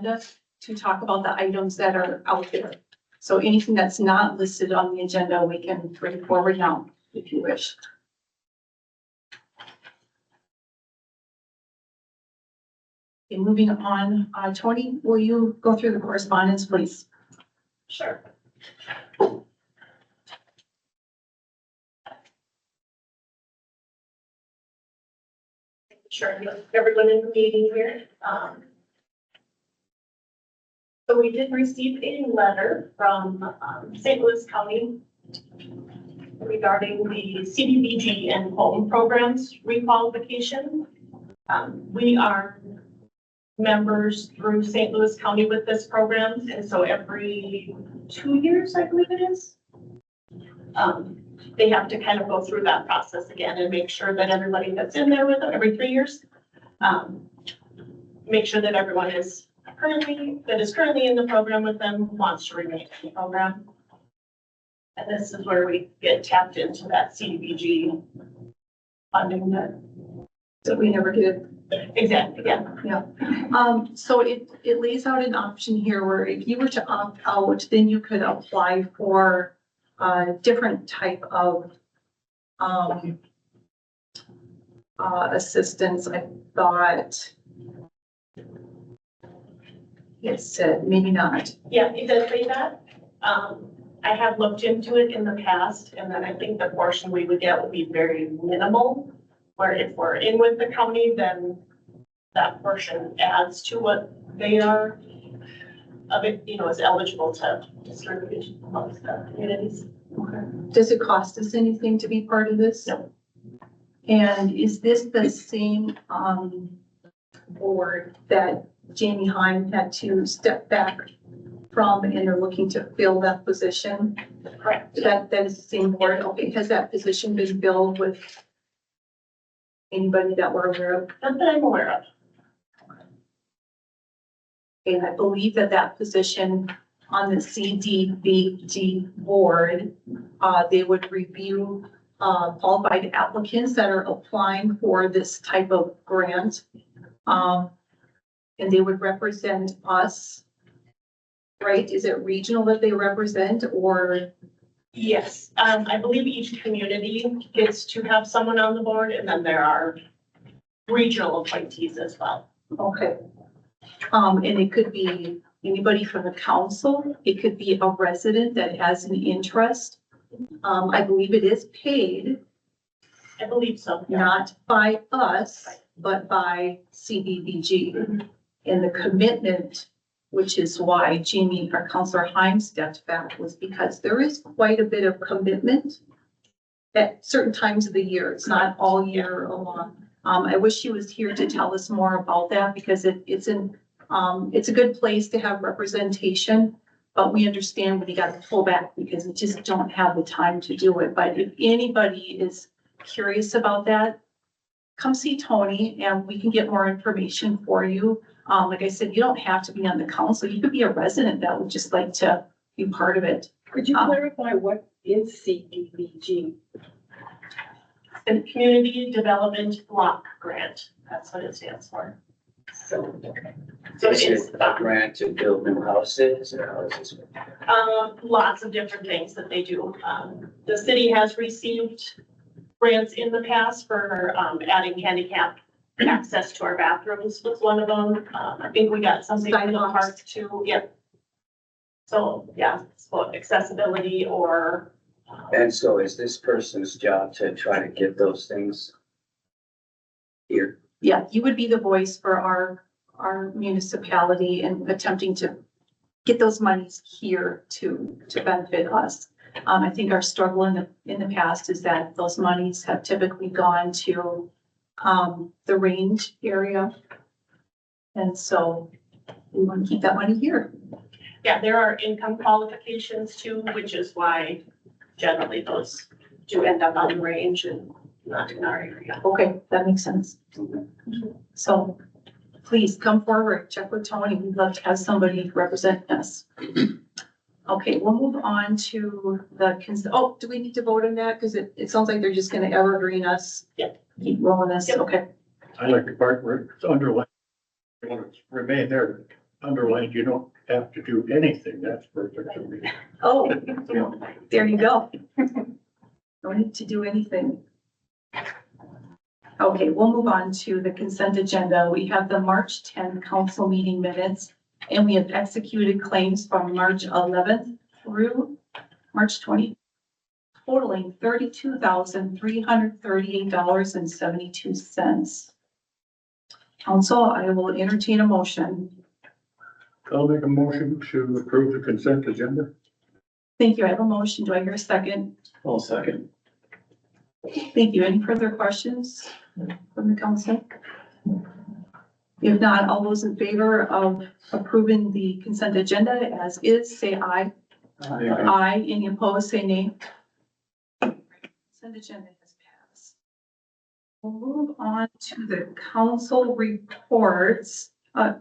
to talk about the items that are out there. So anything that's not listed on the agenda, we can bring forward now, if you wish. Okay, moving on, Tony, will you go through the correspondence, please? Sure. Sure, everyone in the meeting here. So we did receive a letter from St. Louis County regarding the CDBG and home programs requalification. We are members through St. Louis County with this program, and so every 2 years, I believe it is, they have to kind of go through that process again and make sure that everybody that's in there with them every 3 years, make sure that everyone is currently in the program with them wants to remain in the program. And this is where we get tapped into that CDBG funding So we never did. exactly, yeah. So it lays out an option here where if you were to opt out, then you could apply for a different type of assistance. I thought it said, maybe not. Yeah, it does say that. I have looked into it in the past, and then I think the portion we would get would be very minimal. Where if we're in with the county, then that portion adds to what they are of it, is eligible to distribute amongst the communities. Okay. Does it cost us anything to be part of this? No. And is this the same board that Jamie Heim had to step back from and they're looking to fill that position? Correct. That is the same board. Okay, has that position been filled with anybody that we're aware of? Not that I'm aware of. And I believe that position on the CDBG board, they would review qualified applicants that are applying for this type of grant. And they would represent us, right? Is it regional that they represent or? Yes, I believe each community gets to have someone on the board, and then there are regional appointees as well. Okay. And it could be anybody from the council. It could be a resident that has an interest. I believe it is paid, I believe so. not by us, but by CDBG. And the commitment, which is why Jamie, our Counselor Heim stepped back, was because there is quite a bit of commitment at certain times of the year. It's not all year long. I wish she was here to tell us more about that because it's a good place to have representation, but we understand when you got to pull back because you just don't have the time to do it. But if anybody is curious about that, come see Tony and we can get more information for you. Like I said, you don't have to be on the council. You could be a resident that would just like to be part of it. Could you clarify what is CDBG? The Community Development Block Grant, that's what it stands for. So, So Is it's, it a grant to build new houses or how is this? lots of different things that they do. The city has received grants in the past for, adding handicap access to our bathrooms was one of them. I think we got something in the park too, yep. So, yeah, it's about accessibility or, And so is this person's job to try to get those things here? Yeah, you would be the voice for our municipality and attempting to get those monies here to benefit us. I think our struggle in the past is that those monies have typically gone to the range area. And so we want to keep that money here. yeah, there are income qualifications too, which is why generally those do end up on the range and not in our area. Okay, that makes sense. So please come forward, check with Tony. We'd love to have somebody represent us. Okay, we'll move on to the, do we need to vote on that? Because it sounds like they're just gonna evergreen us. Yep. Keep rolling us, Yep. okay. I like the part where it's underlined. You want to remain there. underlined, you don't have to do anything. That's perfect for me. Oh, there you go. Don't need to do anything. Okay, we'll move on to the consent agenda. We have the March 10th council meeting minutes, and we have executed claims from March 11th through March 20th, totaling $32,338.72. Council, I will entertain a motion. I'll make a motion to approve the consent agenda. Thank you. I have a motion. Do I hear a second? I'll second. Thank you. Any further questions from the council? If not, all those in favor of approving the consent agenda as is, say aye. Aye. Any opposed, say nay. Consent agenda has passed. We'll move on to the council reports.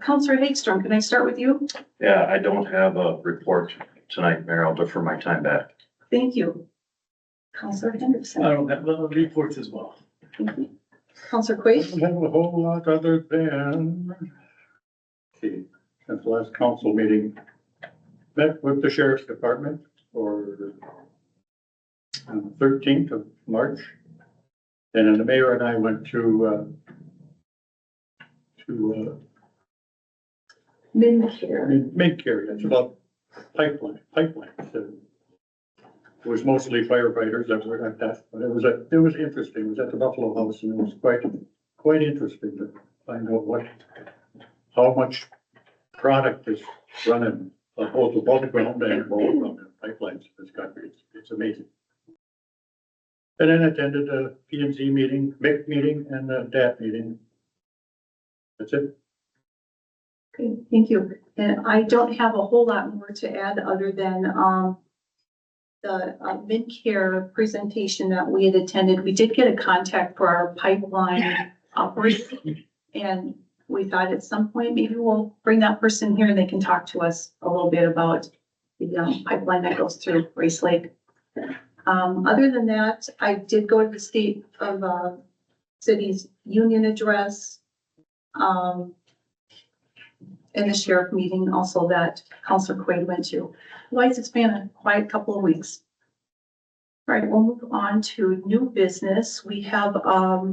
Councilor Hagstrom, can I start with you? Yeah, I don't have a report tonight, Mayor. I'll defer my time back. Thank you. Councilor Henderson. I don't have the reports as well. Thank you. Councilor I Quaid. don't have a whole lot other than, see, since the last council meeting, met with the sheriff's department for on the 13th of March. And then the mayor and I went to Mincare. mid-care, that's about pipelines. It was mostly firefighters that were at that, but it was interesting. It was at the Buffalo House, and it was quite interesting to find out how much product is running both above ground and below ground pipelines in this country. It's amazing. And then attended a P and Z meeting, MIC meeting, and a DAT meeting. That's it. Okay, thank you. And I don't have a whole lot more to add other than, the mid-care presentation that we had attended. We did get a contact for our pipeline operation. And we thought at some point, maybe we'll bring that person here and they can talk to us a little bit about the pipeline that goes through Race Lake. Other than that, I did go to the state of, city's union address. And the sheriff meeting also that Councilor Quaid went to. Otherwise, it's been a quiet couple of weeks. All right, we'll move on to new business. We have, I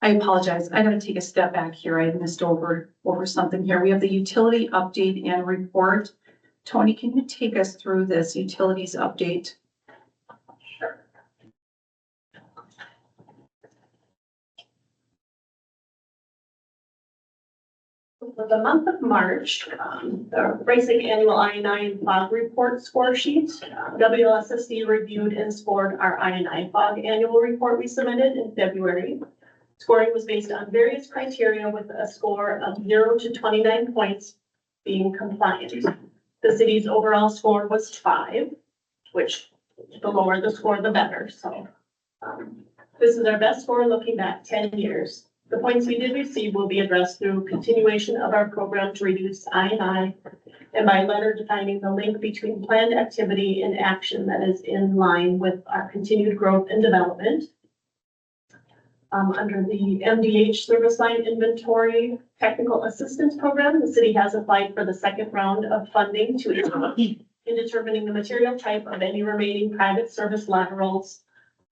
apologize. I gotta take a step back here. I missed over something here. We have the utility update and report. Tony, can you take us through this utilities update? Sure. For the month of March, the Race Lake Annual I&I Fog Report Score Sheet, WLSSD reviewed and scored our I&I Fog Annual Report we submitted in February. Scoring was based on various criteria with a score of 0 to 29 points being compliant. The city's overall score was 5, which the lower the score, the better. So this is our best score looking back 10 years. The points we did receive will be addressed through continuation of our program to reduce I&I and by letter defining the link between planned activity and action that is in line with our continued growth and development. Under the MDH service line inventory technical assistance program, the city has applied for the second round of funding to in determining the material type of any remaining private service laterals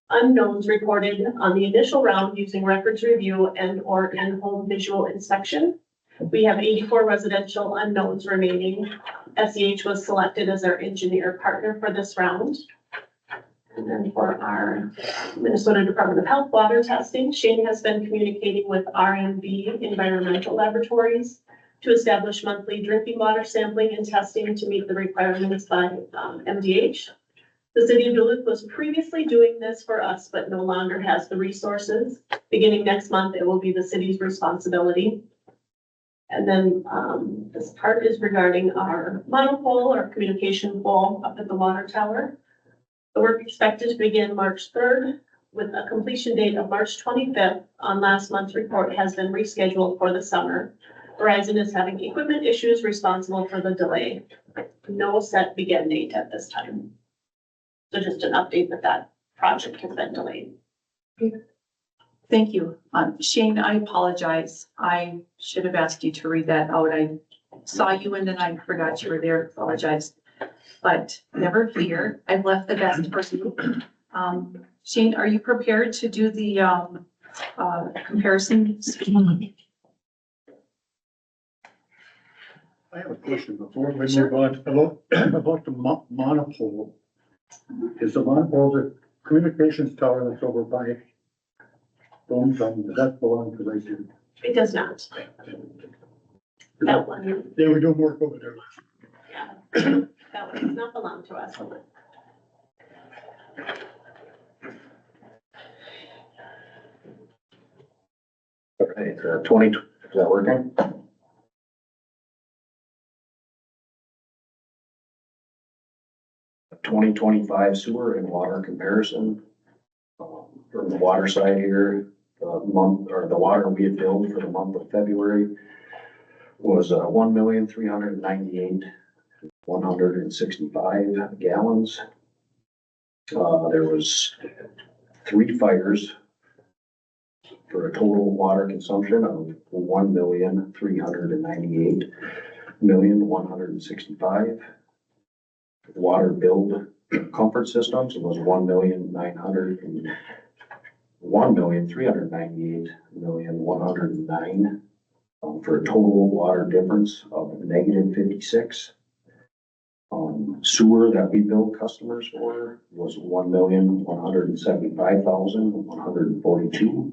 unknowns reported on the initial round using records review and or in-home visual inspection. We have 84 residential unknowns remaining. SEH was selected as our engineer partner for this round. And then for our Minnesota Department of Health water testing, Shane has been communicating with RMB Environmental Laboratories to establish monthly drinking water sampling and testing to meet the requirements by MDH. The city of Duluth was previously doing this for us, but no longer has the resources. Beginning next month, it will be the city's responsibility. And then this part is regarding our monopole or communication pole up at the water tower. The work expected to begin March 3rd with a completion date of March 25th on last month's report has been rescheduled for the summer. Verizon is having equipment issues responsible for the delay. No set begin date at this time. So just an update that that project has been delayed. Thank you. Shane, I apologize. I should have asked you to read that out. I saw you and then I forgot you were there. Apologize. But never fear. I've left the best for you. Shane, are you prepared to do the comparisons? I have a question before we move on about the monopole. Is the monopole the communications tower that's over by does that belong to Lakeview? It does not. That one, They were doing work over there. yeah, that one does not belong to us. Okay, 20, is that working? Twenty 25 sewer and water comparison. From the water side here, the month, or the water we had billed for the month of February was 1,398,165 gallons. There was 3 fires for a total water consumption of 1,398,165. Water billed comfort systems was 1,398,109, for a total water difference of negative 56. Sewer that we billed customers for was 1,175,142.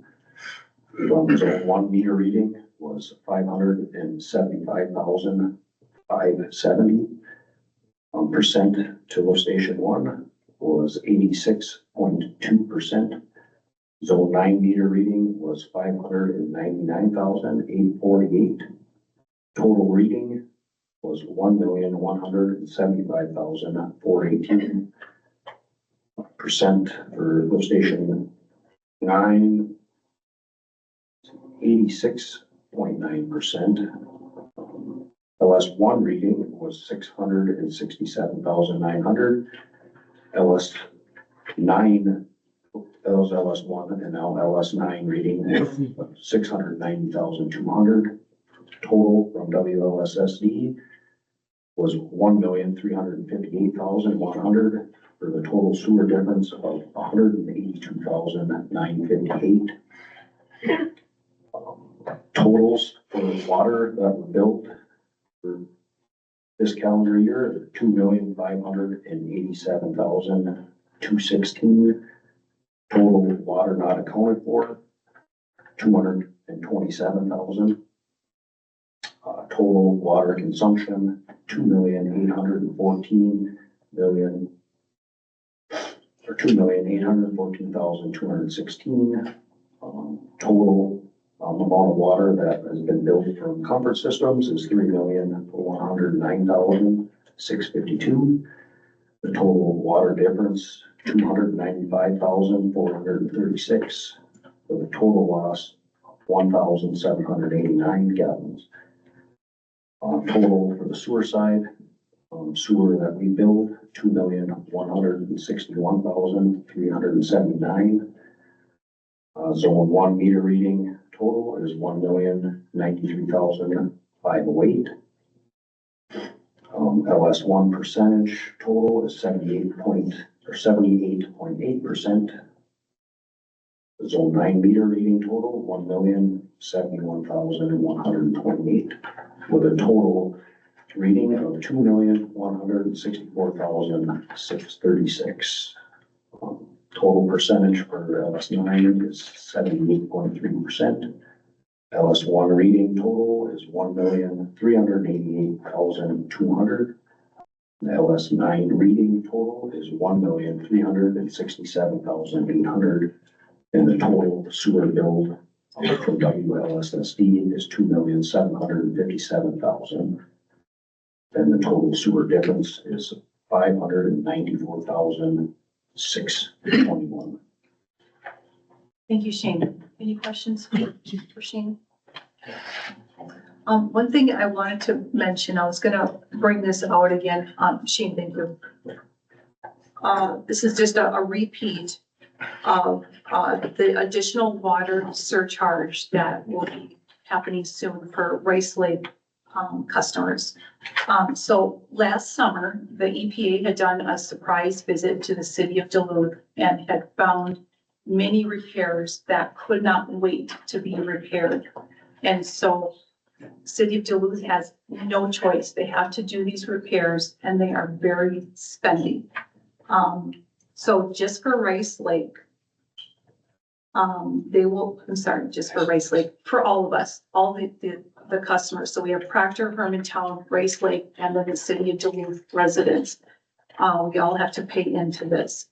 Zone 1 meter reading was 575,570. Percent to lift station 1 was 86.2%. Zone 9 meter reading was 599,848. Total reading was 1,175,418. Percent for lift station 9, 86.9%. LS1 reading was 667,900. LS9, that was LS1, and now LS9 reading was 690,200. Total from WLSSD was 1,358,100 for the total sewer difference of 182,958. Totals for water that were built for this calendar year, 2,587,216. Total water not accounted for, 227,000. Total water consumption, 2,814,216. Total amount of water that has been billed from comfort systems is 3,109,652. The total water difference, 295,436. For the total loss, 1,789 gallons. Total for the sewer side, sewer that we billed, 2,161,379. Zone 1 meter reading total is 1,093,508. LS1 percentage total is 78.8%. Zone 9 meter reading total, 1,071,128, with a total reading of 2,164,636. Total percentage for LS9 is 78.3%. LS1 reading total is 1,388,200. LS9 reading total is 1,367,800. And the total sewer bill from WLSSD is 2,757,000. And the total sewer difference is 594,621. Thank you, Shane. Any questions for Shane? One thing I wanted to mention, I was gonna bring this out again, Shane, thank you. This is just a repeat of, the additional water surcharge that will be happening soon for Rice Lake, customers. So last summer, the EPA had done a surprise visit to the city of Duluth and had found many repairs that could not wait to be repaired. And so city of Duluth has no choice. They have to do these repairs and they are very spendy. So just for Rice Lake, just for Rice Lake, for all of us, all the customers. So we have Proctor, Hermantown, Rice Lake, and then the city of Duluth residents. We all have to pay into this.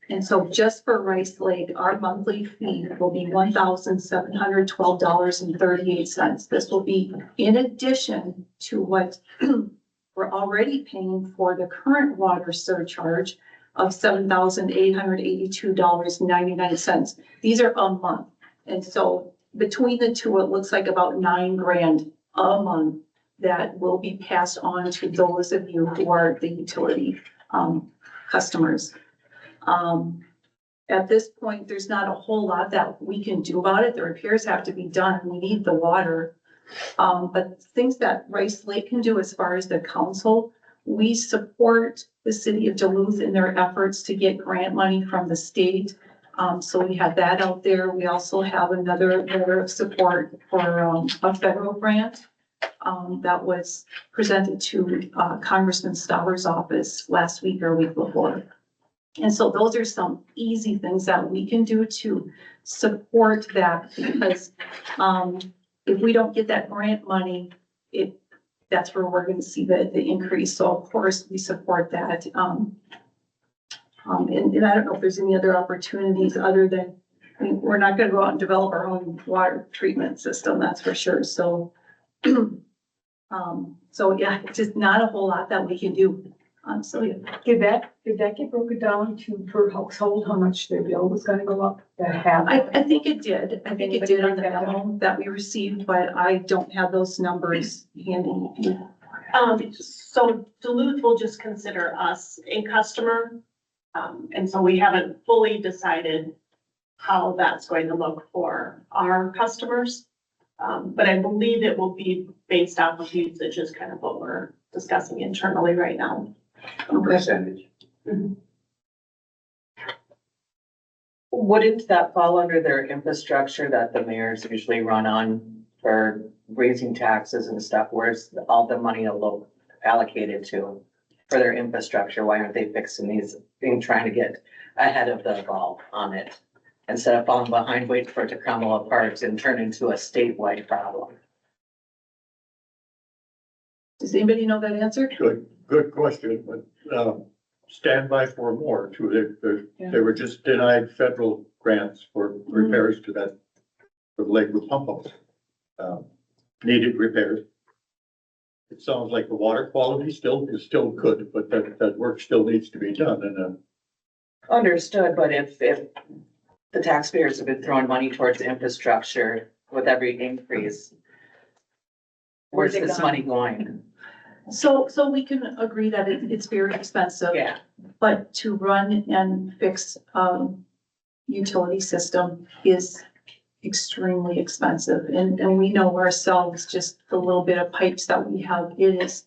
And so just for Rice Lake, our monthly fee will be $1,712.38. This will be in addition to what we're already paying for the current water surcharge of $7,882.99. These are a month. And so between the two, it looks like about $9,000 a month that will be passed on to those of you who are the utility customers. At this point, there's not a whole lot that we can do about it. The repairs have to be done. We need the water. But things that Rice Lake can do as far as the council, we support the city of Duluth in their efforts to get grant money from the state. So we have that out there. We also have another letter of support for a federal grant that was presented to Congressman Stauber's office last week or week before. And so those are some easy things that we can do to support that, because if we don't get that grant money, that's where we're going to see the increase. So of course we support that. And I don't know if there's any other opportunities other than, I mean, we're not going to go out and develop our own water treatment system, that's for sure. So, so yeah, it's just not a whole lot that we can do. So yeah. Did that get broken down to per household, how much their bill was gonna go up? I think it did. I think it did on the memo that we received, but I don't have those numbers handy. So Duluth will just consider us a customer. And so we haven't fully decided how that's going to look for our customers. But I believe it will be based off of usage is kind of what we're discussing internally right now. Percentage. Wouldn't that fall under their infrastructure that the mayors usually run on for raising taxes and stuff? Where's all the money allocated to for their infrastructure? Why aren't they fixing these, trying to get ahead of the ball on it? Instead of falling behind, waiting for it to crumble apart and turn into a statewide problem. Does anybody know that answer? Good question, but, stand by for more too. They were just denied federal grants for repairs to that, for the Lakewood pump house. Needed repairs. It sounds like the water quality is still good, but that work still needs to be done and, Understood, but if the taxpayers have been throwing money towards infrastructure with every increase, where's this money going? So we can agree that it's very expensive. Yeah. But to run and fix utility system is extremely expensive. And we know ourselves, just the little bit of pipes that we have, it is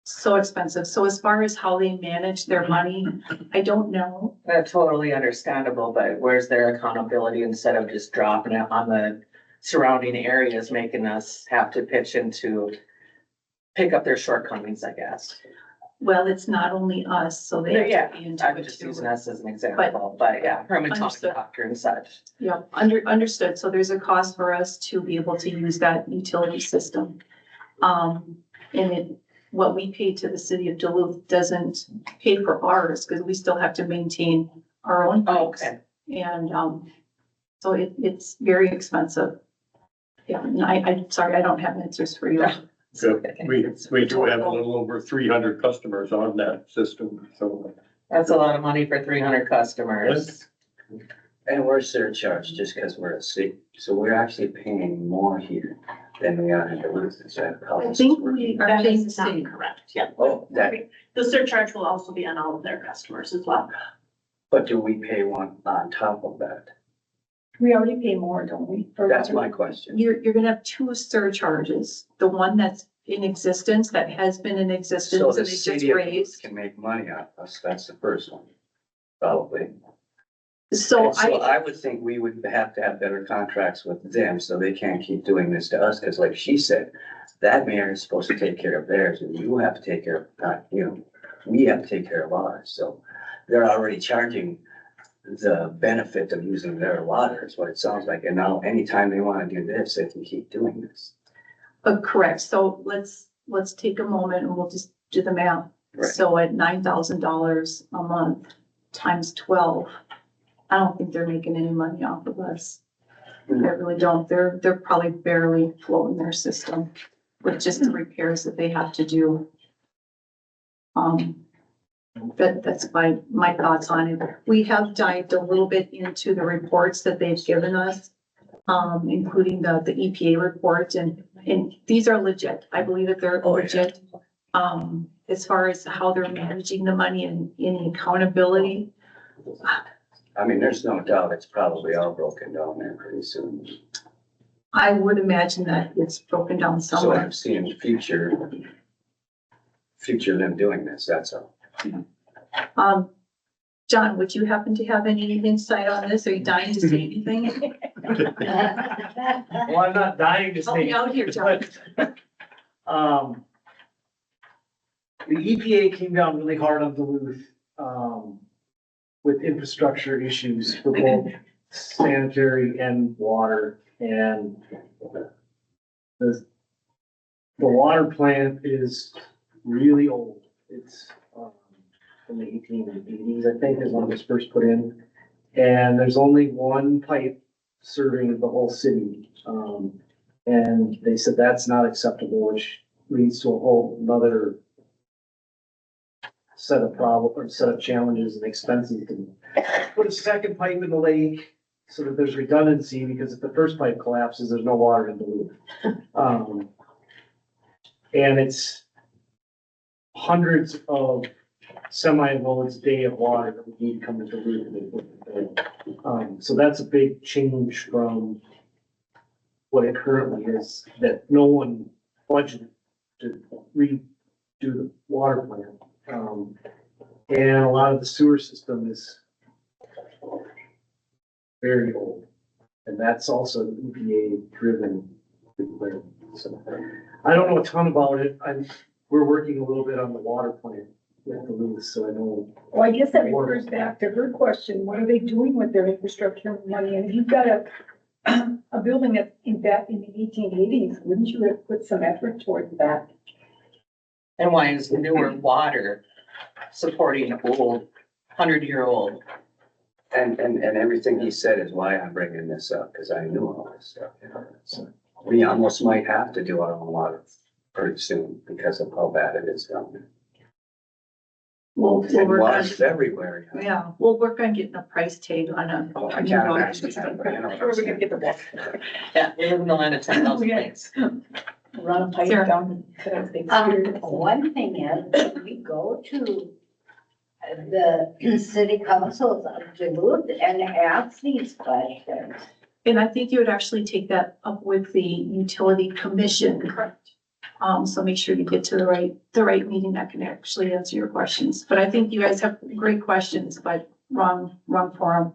so expensive. So as far as how they manage their money, I don't know. That's totally understandable, but where's their accountability instead of just dropping it on the surrounding areas, making us have to pitch into pick up their shortcomings, I guess. Well, it's not only us, so they have to be into I it was just too. using us as an example, but yeah, Herman Understood. Doctor and such. Yeah, understood. So there's a cost for us to be able to use that utility system. And what we pay to the city of Duluth doesn't pay for ours because we still have to maintain our own Oh, pipes. okay. And, so it's very expensive. Yeah, and I'm sorry, I don't have answers for you. so we do have a little over 300 customers on that system, so. That's a lot of money for 300 customers. And we're surcharged just because we're a city, so we're actually paying more here than we are in Duluth. Is that how I this is think working? we are That paying the is not same. correct, yeah. Oh, that, The surcharge will also be on all of their customers as well. but do we pay one on top of that? We already pay more, don't we? for That's water? my question. You're gonna have two surcharges, the one that's in existence, that has been in So existence, and the they just city of Duluth raised. can make money off us, that's the first one, probably. So And so I, I would think we would have to have better contracts with them, so they can't keep doing this to us, because like she said, that mayor is supposed to take care of theirs, and you have to take care of, we have to take care of ours, so they're already charging the benefit of using their water, is what it sounds like, and now anytime they wanna do this, they can keep doing this. correct, so let's take a moment and we'll just do the math. Right. So at $9,000 a month times 12, I don't think they're making any money off of us. I really don't. They're probably barely floating their system with just the repairs that they have to do. That's my thoughts on it. We have dived a little bit into the reports that they've given us, including the EPA report, and these are legit. I believe that they're Oh, yeah. legit. As far as how they're managing the money and any accountability. I mean, there's no doubt it's probably all broken down there pretty soon. I would imagine that it's broken down So somewhere. I'm seeing future them doing this, that's all. John, would you happen to have any insight on this? Are you dying to say anything? Well, I'm not dying to Help me say, out here, John. but, the EPA came down really hard on Duluth, with infrastructure issues for both sanitary and water, and the water plant is really old. It's, from the 1880s, I think, is when it was first put in. And there's only one pipe serving the whole city. And they said that's not acceptable, which leads to a whole another set of set of challenges and expenses. To put a second pipe in the lake so that there's redundancy, because if the first pipe collapses, there's no water in Duluth. And it's hundreds of semi-loads a day of water that we need to come into Duluth. So that's a big change from what it currently is, that no one budgeted to redo the water plant. And a lot of the sewer system is very old, and that's also EPA driven. So I don't know a ton about it. We're working a little bit on the water plant with Duluth, so I know. Well, I guess that refers back to her question, what are they doing with their infrastructure money? And if you've got a building that's in back in the 1880s, wouldn't you have put some effort towards that? And why is newer water supporting old, 100-year-old? And everything he said is why I'm bringing this up, because I knew all this stuff, So we almost might have to do our own water pretty soon because of how bad it is down there. We'll And work on, water's everywhere. yeah, we'll work on getting a price tag on Oh, a I new can't water imagine system. that, but you know what Where I'm are we gonna saying. get the water? Yeah, we live in the land of 10,000 Yeah. lakes. Run a pipe Sarah. down to the big One thing is, when we go to the city councils of Duluth and ask these questions. And I think you would actually take that up with the utility commission. Correct. So make sure you get to the right meeting that can actually answer your questions. But I think you guys have great questions, but wrong forum.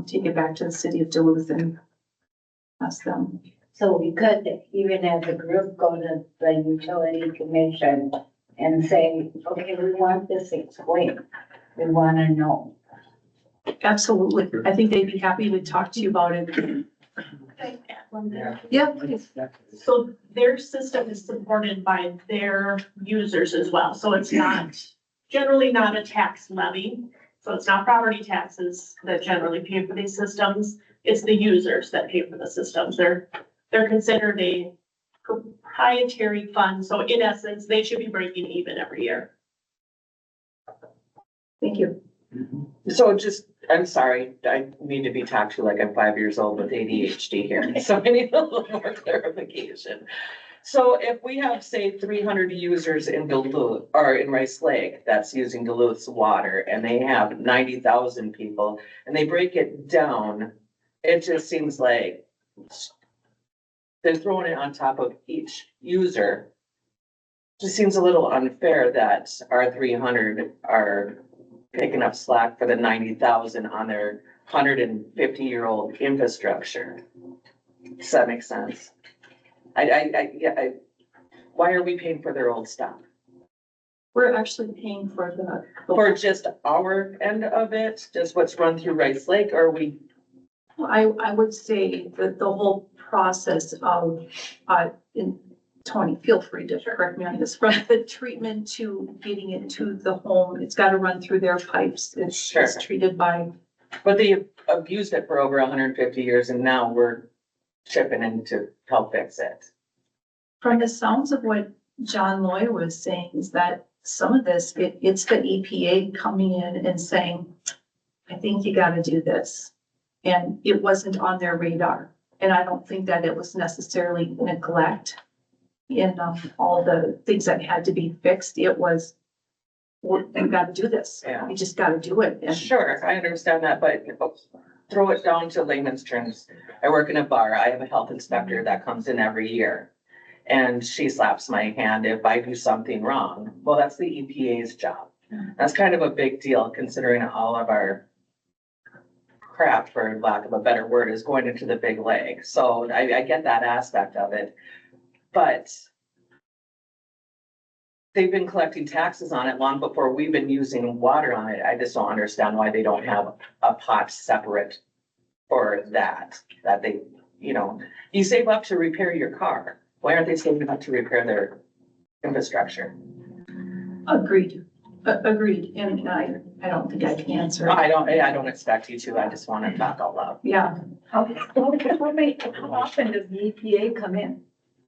Take it back to the city of Duluth and ask them. So we could, even as a group, go to the utility commission and say, okay, we want this explained. We want to know. Absolutely. I think they'd be happy to talk to you about it. Can I add one there? Yeah, please. So their system is supported by their users as well, so it's not, generally not a tax levy. So it's not property taxes that generally pay for these systems, it's the users that pay for the systems. They're considered a proprietary fund, so in essence, they should be breaking even every year. Thank you. So just, I'm sorry, I need to be talked to like I'm 5 years old with ADHD here, so I need a little more clarification. So if we have, say, 300 users in Duluth, or in Rice Lake, that's using Duluth's water, and they have 90,000 people, and they break it down, it just seems like they're throwing it on top of each user. Just seems a little unfair that our 300 are picking up slack for the 90,000 on their 150-year-old infrastructure. Does that make sense? Why are we paying for their old stuff? We're actually paying for the. For just our end of it, just what's run through Rice Lake, or are we, I would say that the whole process of, and Tony, feel free to correct me on this, from the treatment to getting it to the home, it's gotta run through their pipes. It's Sure. treated by, but they abused it for over 150 years and now we're chipping in to help fix it. from the sounds of what John Loy was saying, is that some of this, it's the EPA coming in and saying, I think you gotta do this. And it wasn't on their radar. And I don't think that it was necessarily neglect in all the things that had to be fixed. It was, we've gotta do this. Yeah. We just gotta do it. And Sure, I understand that, but throw it down to layman's terms. I work in a bar. I have a health inspector that comes in every year. And she slaps my hand if I do something wrong. Well, that's the EPA's job. That's kind of a big deal considering all of our crap, for lack of a better word, is going into the big lake. So I get that aspect of it. But they've been collecting taxes on it long before we've been using water on it. I just don't understand why they don't have a pot separate for that they, you save up to repair your car. Why aren't they saving up to repair their infrastructure? agreed, agreed. And I don't think I can answer. I don't expect you to. I just want to talk out loud. Yeah, How often does the EPA come in?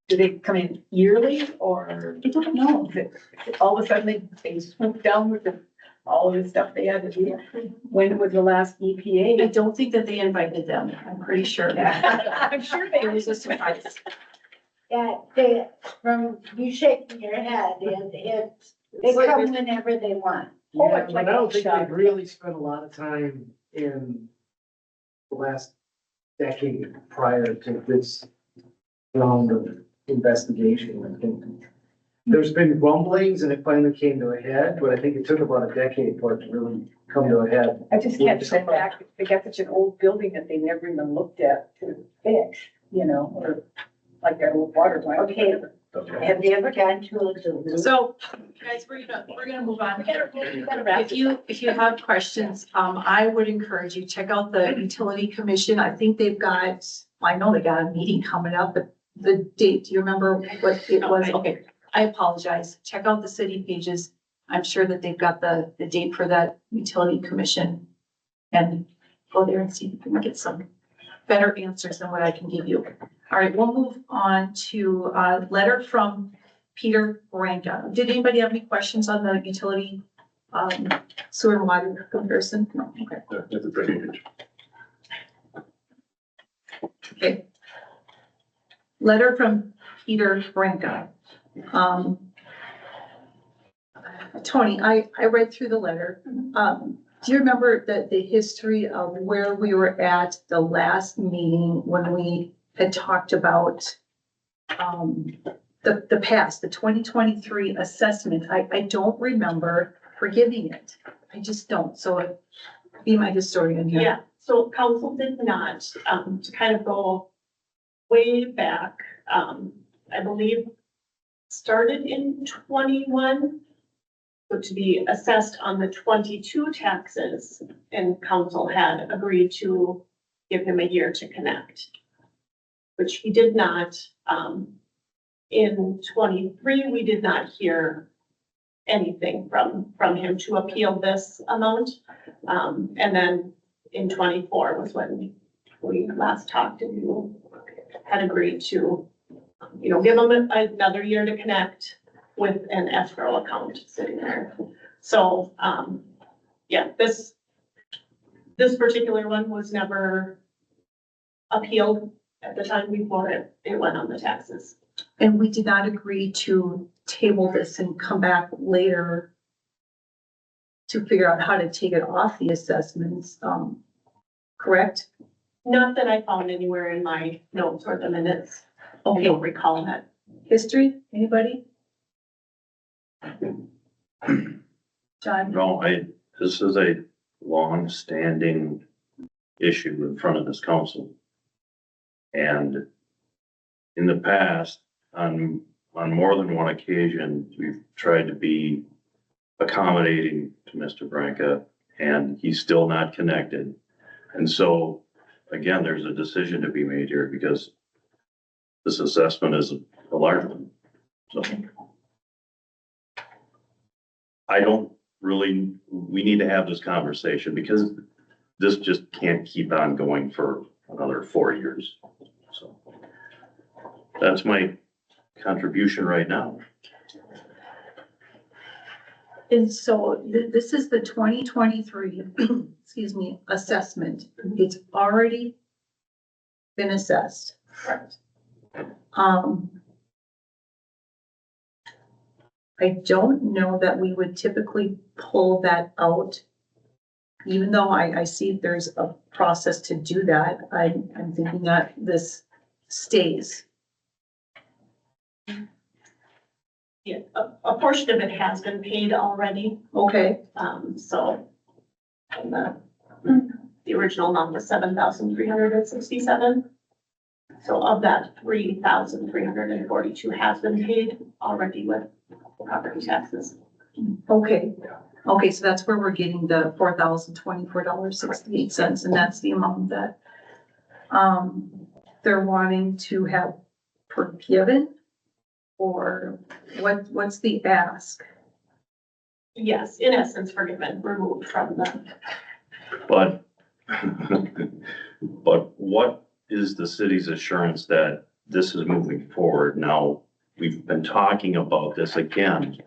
Do they come in yearly or I don't know. is it all of a sudden they swoop down with all of the stuff they had to do? When was the last I EPA? don't think that they invited them. I'm pretty sure. I'm sure It was a surprise. Yeah, from you shaking your head, they It's like come whenever they want. Oh, Yeah, it's but like I don't a think shot. they've really spent a lot of time in the last decade prior to this round of investigation. I think there's been rumblings and it finally came to a head, but I think it took about a decade for it to really come to a head. I just can't sit back. They got such an old building that they never even looked at to fix, or like their old water line. Okay, have you ever gone to a Duluth? So, guys, we're gonna move on. If you have questions, I would encourage you, check out the utility commission. I think they've got, I know they got a meeting coming up, but the date, do you remember what it was? Okay, I apologize. Check out the city pages. I'm sure that they've got the date for that utility commission. And go there and see if you can get some better answers than what I can give you. All right, we'll move on to a letter from Peter Branca. Did anybody have any questions on the utility, sewer and water comparison? No, okay. That's a pretty good. Okay. Letter from Peter Branca. Tony, I read through the letter. Do you remember the history of where we were at the last meeting when we had talked about the past, the 2023 assessment? I don't remember forgiving it. I just don't. So be my historian here. Yeah, so council did not, to kind of go way back, I believe started in 21. So to be assessed on the 22 taxes, and council had agreed to give him a year to connect, which he did not. In 23, we did not hear anything from him to appeal this amount. And then in 24 was when we last talked, and you had agreed to, give him another year to connect with an escrow account sitting there. So, yeah, this particular one was never appealed at the time before it went on the taxes. And we did not agree to table this and come back later to figure out how to take it off the assessments, correct? Not that I found anywhere in my notes or the minutes. I Okay, don't recall that. history, anybody? John? No, this is a long-standing issue in front of this council. And in the past, on more than one occasion, we've tried to be accommodating to Mr. Branca, and he's still not connected. And so, again, there's a decision to be made here because this assessment is a large one. So I don't really, we need to have this conversation because this just can't keep on going for another 4 years. So that's my contribution right now. And so this is the 2023, excuse me, assessment. It's already been assessed. Correct. I don't know that we would typically pull that out. Even though I see there's a process to do that, I'm thinking that this stays. Yeah, a portion of it has been paid already, Okay, so. And the original amount was 7,367. So of that, 3,342 has been paid already with property taxes. okay. Okay, so that's where we're getting the $4,024.68, and that's the amount that they're wanting to have forgiven? Or what's the ask? Yes, in essence, forgiven, removed from the, But, but what is the city's assurance that this is moving forward? Now, we've been talking about this again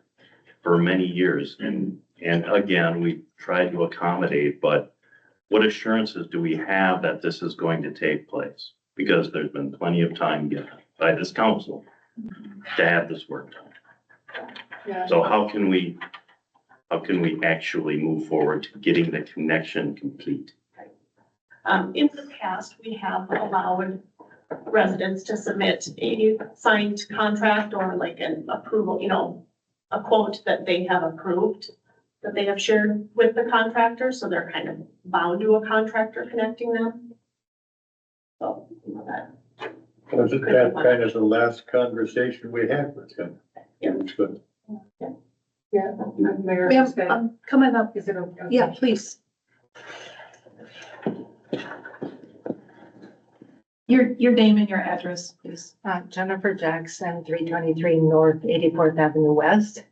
for many years and again, we tried to accommodate, but what assurances do we have that this is going to take place? Because there's been plenty of time given by this council to have this work done. So how can we actually move forward to getting the connection complete? in the past, we have allowed residents to submit a signed contract or like an approval, a quote that they have approved, that they have shared with the contractor, so they're kind of bound to a contractor connecting them. So, that, Wasn't that kind of the last conversation we had with him? Yeah. It's good. Yeah, Mayor, Ma'am, is that- coming up. is it okay? Yeah, please. Your name and your address, please. Jennifer Jackson, 323 North 84th Avenue West.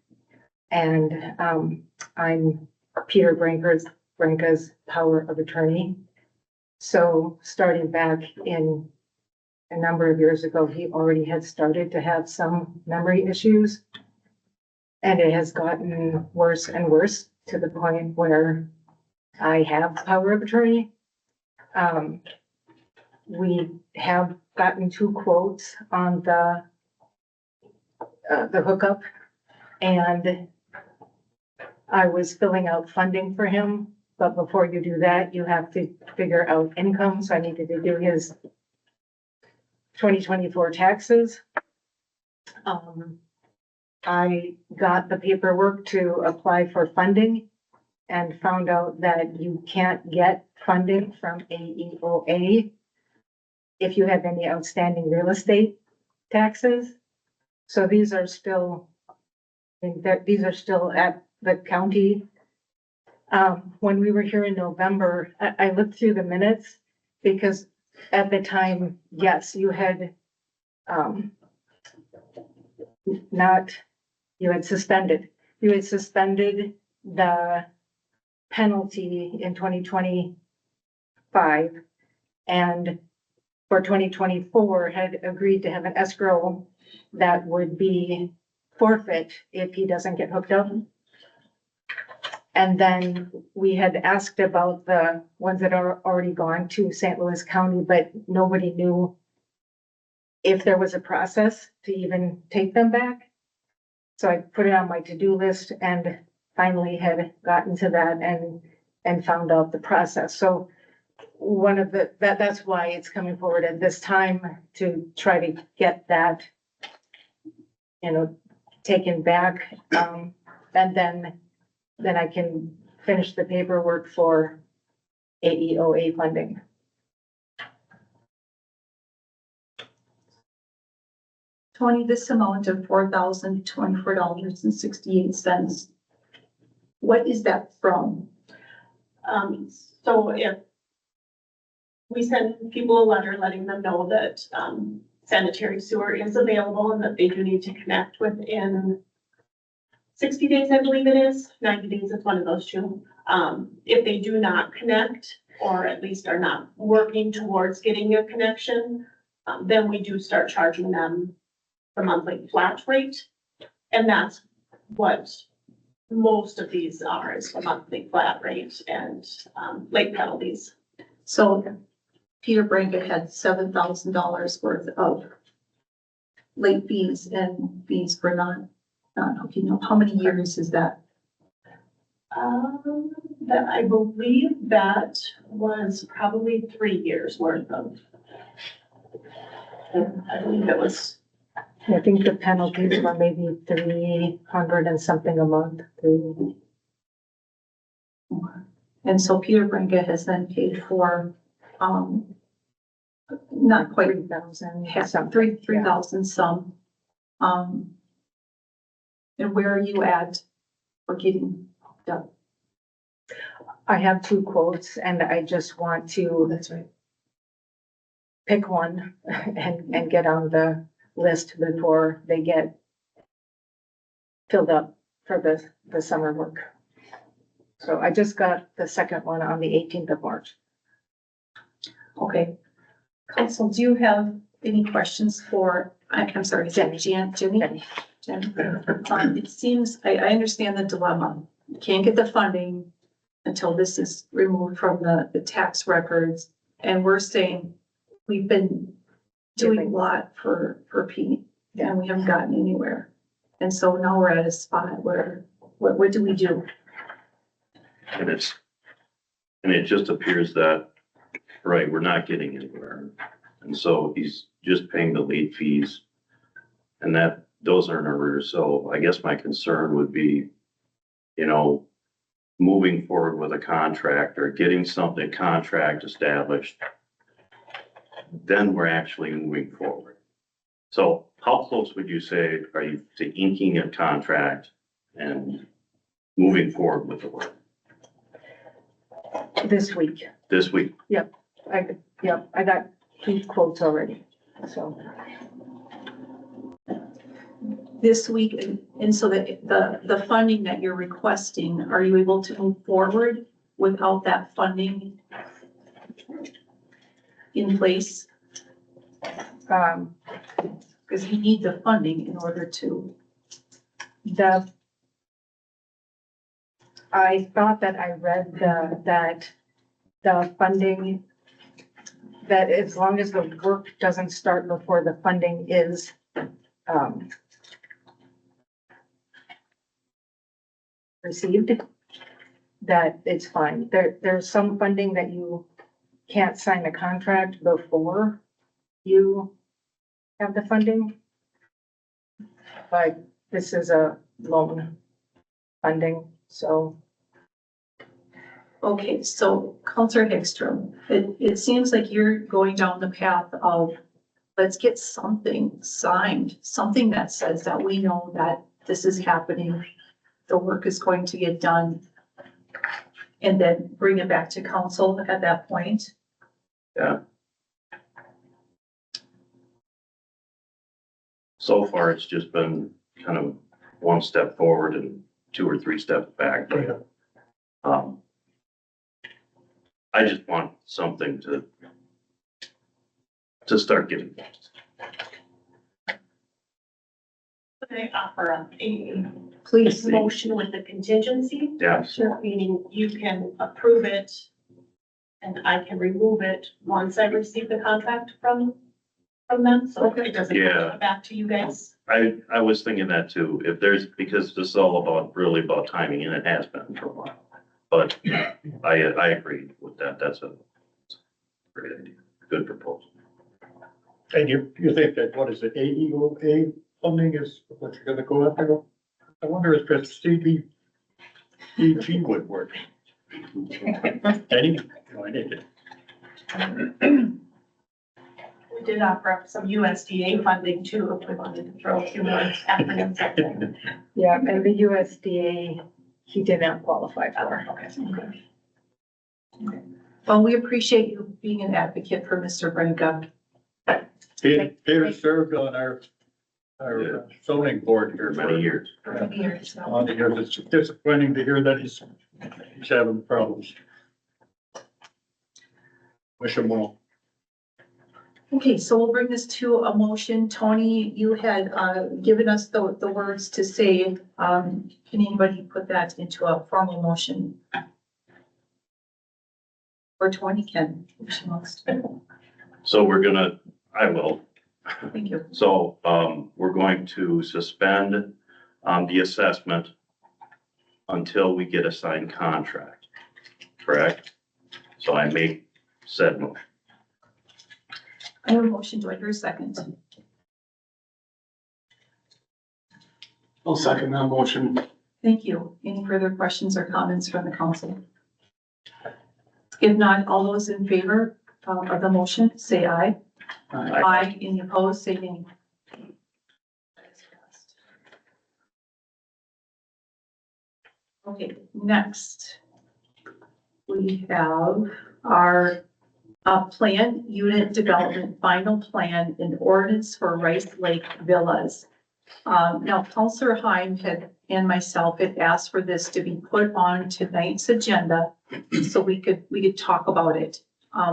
And I'm Peter Branca's power of attorney. So starting back in a number of years ago, he already had started to have some memory issues. And it has gotten worse and worse to the point where I have power of attorney. We have gotten 2 quotes on the hookup, and I was filling out funding for him, but before you do that, you have to figure out income, so I needed to do his 2024 taxes. I got the paperwork to apply for funding and found out that you can't get funding from AEOA if you have any outstanding real estate taxes. So these are still, these are still at the county. When we were here in November, I looked through the minutes because at the time, yes, you had, you had suspended the penalty in 2025 and for 2024 had agreed to have an escrow that would be forfeit if he doesn't get hooked up. And then we had asked about the ones that are already gone to St. Louis County, but nobody knew if there was a process to even take them back. So I put it on my to-do list and finally had gotten to that and found out the process. So one of that's why it's coming forward at this time to try to get that, taken back. And then I can finish the paperwork for AEOA funding. Tony, this amount of $4,024.68, what is that from? So if we send people a letter letting them know that, sanitary sewer is available and that they do need to connect within 60 days, I believe it is, 90 days, it's one of those two. If they do not connect, or at least are not working towards getting a connection, then we do start charging them the monthly flat rate. And that's what most of these are, is the monthly flat rate and, late penalties. So Peter Branca had $7,000 worth of late fees and fees for not hooking up. How many years is that? That I believe that was probably 3 years worth of. I believe it was, I think the penalties were maybe 300 and something a month. And so Peter Branca has then paid for, not quite 3,000 half, something. 3,000 some. And where are you at for getting hooked up? I have 2 quotes and I just want to That's right. pick one and get on the list before they get filled up for the summer work. So I just got the second one on the 18th of March. Okay. Council, do you have any questions for, I'm sorry, is that Jenny? Jenny. It seems, I understand the dilemma. You can't get the funding until this is removed from the tax records. And we're saying, we've been doing a lot for Pete, and we haven't gotten anywhere. And so now we're at a spot where, what do we do? And it just appears that, right, we're not getting anywhere. And so he's just paying the late fees. And those are in arrears. So I guess my concern would be, moving forward with a contract or getting something contract established. Then we're actually moving forward. So how close would you say are you to inking a contract and moving forward with the work This week. this week? I got 2 quotes already, so. This week, and so that the funding that you're requesting, are you able to move forward without that funding in place? Because you need the funding in order to. I thought that I read that the funding, that as long as the work doesn't start before the funding is, received, that it's fine. There's some funding that you can't sign a contract before you have the funding. But this is a loan funding, so. Okay, so Counselor Hickstrom, it seems like you're going down the path of, let's get something signed, something that says that we know that this is happening, the work is going to get done, and then bring it back to council at that point. Yeah. So far, it's just been kind of one step forward and 2 or 3 steps back. But, I just want something to start getting. Could I offer up a Please. motion with the contingency? Yes. Meaning you can approve it and I can remove it once I receive the contract from them, so it doesn't Yeah. come back to you guys. I was thinking that too, if there's, because this is all about, really about timing, and it has been for a while. But I agree with that, that's a great idea, good proposal. And you think that, what is it, AEOA funding is what you're gonna go after? I wonder if that CDBG would work. Any, no, I need it. We did offer up some USDA funding too, if we wanted to throw a few more acronyms at them. Yeah, and the USDA, he did not qualify for. Well, we appreciate you being an advocate for Mr. Branca. Peter served on our zoning board here For many years. For many years now. On the years, it's disappointing to hear that he's having problems. Wish him well. Okay, so we'll bring this to a motion. Tony, you had given us the words to say. Can anybody put that into a formal motion? Or Tony can, if she wants to. So we're gonna, I will. Thank you. So, we're going to suspend, the assessment until we get a signed contract, correct? So I make said motion. I have a motion. Do I hear a second? I'll second that motion. Thank you. Any further questions or comments from the council? If not, all those in favor of the motion, say aye. Aye. Any opposed, say nay. Okay, next. We have our plan, unit development, final plan and ordinance for Rice Lake Villas. Now Counselor Heim and myself had asked for this to be put on tonight's agenda so we could talk about it.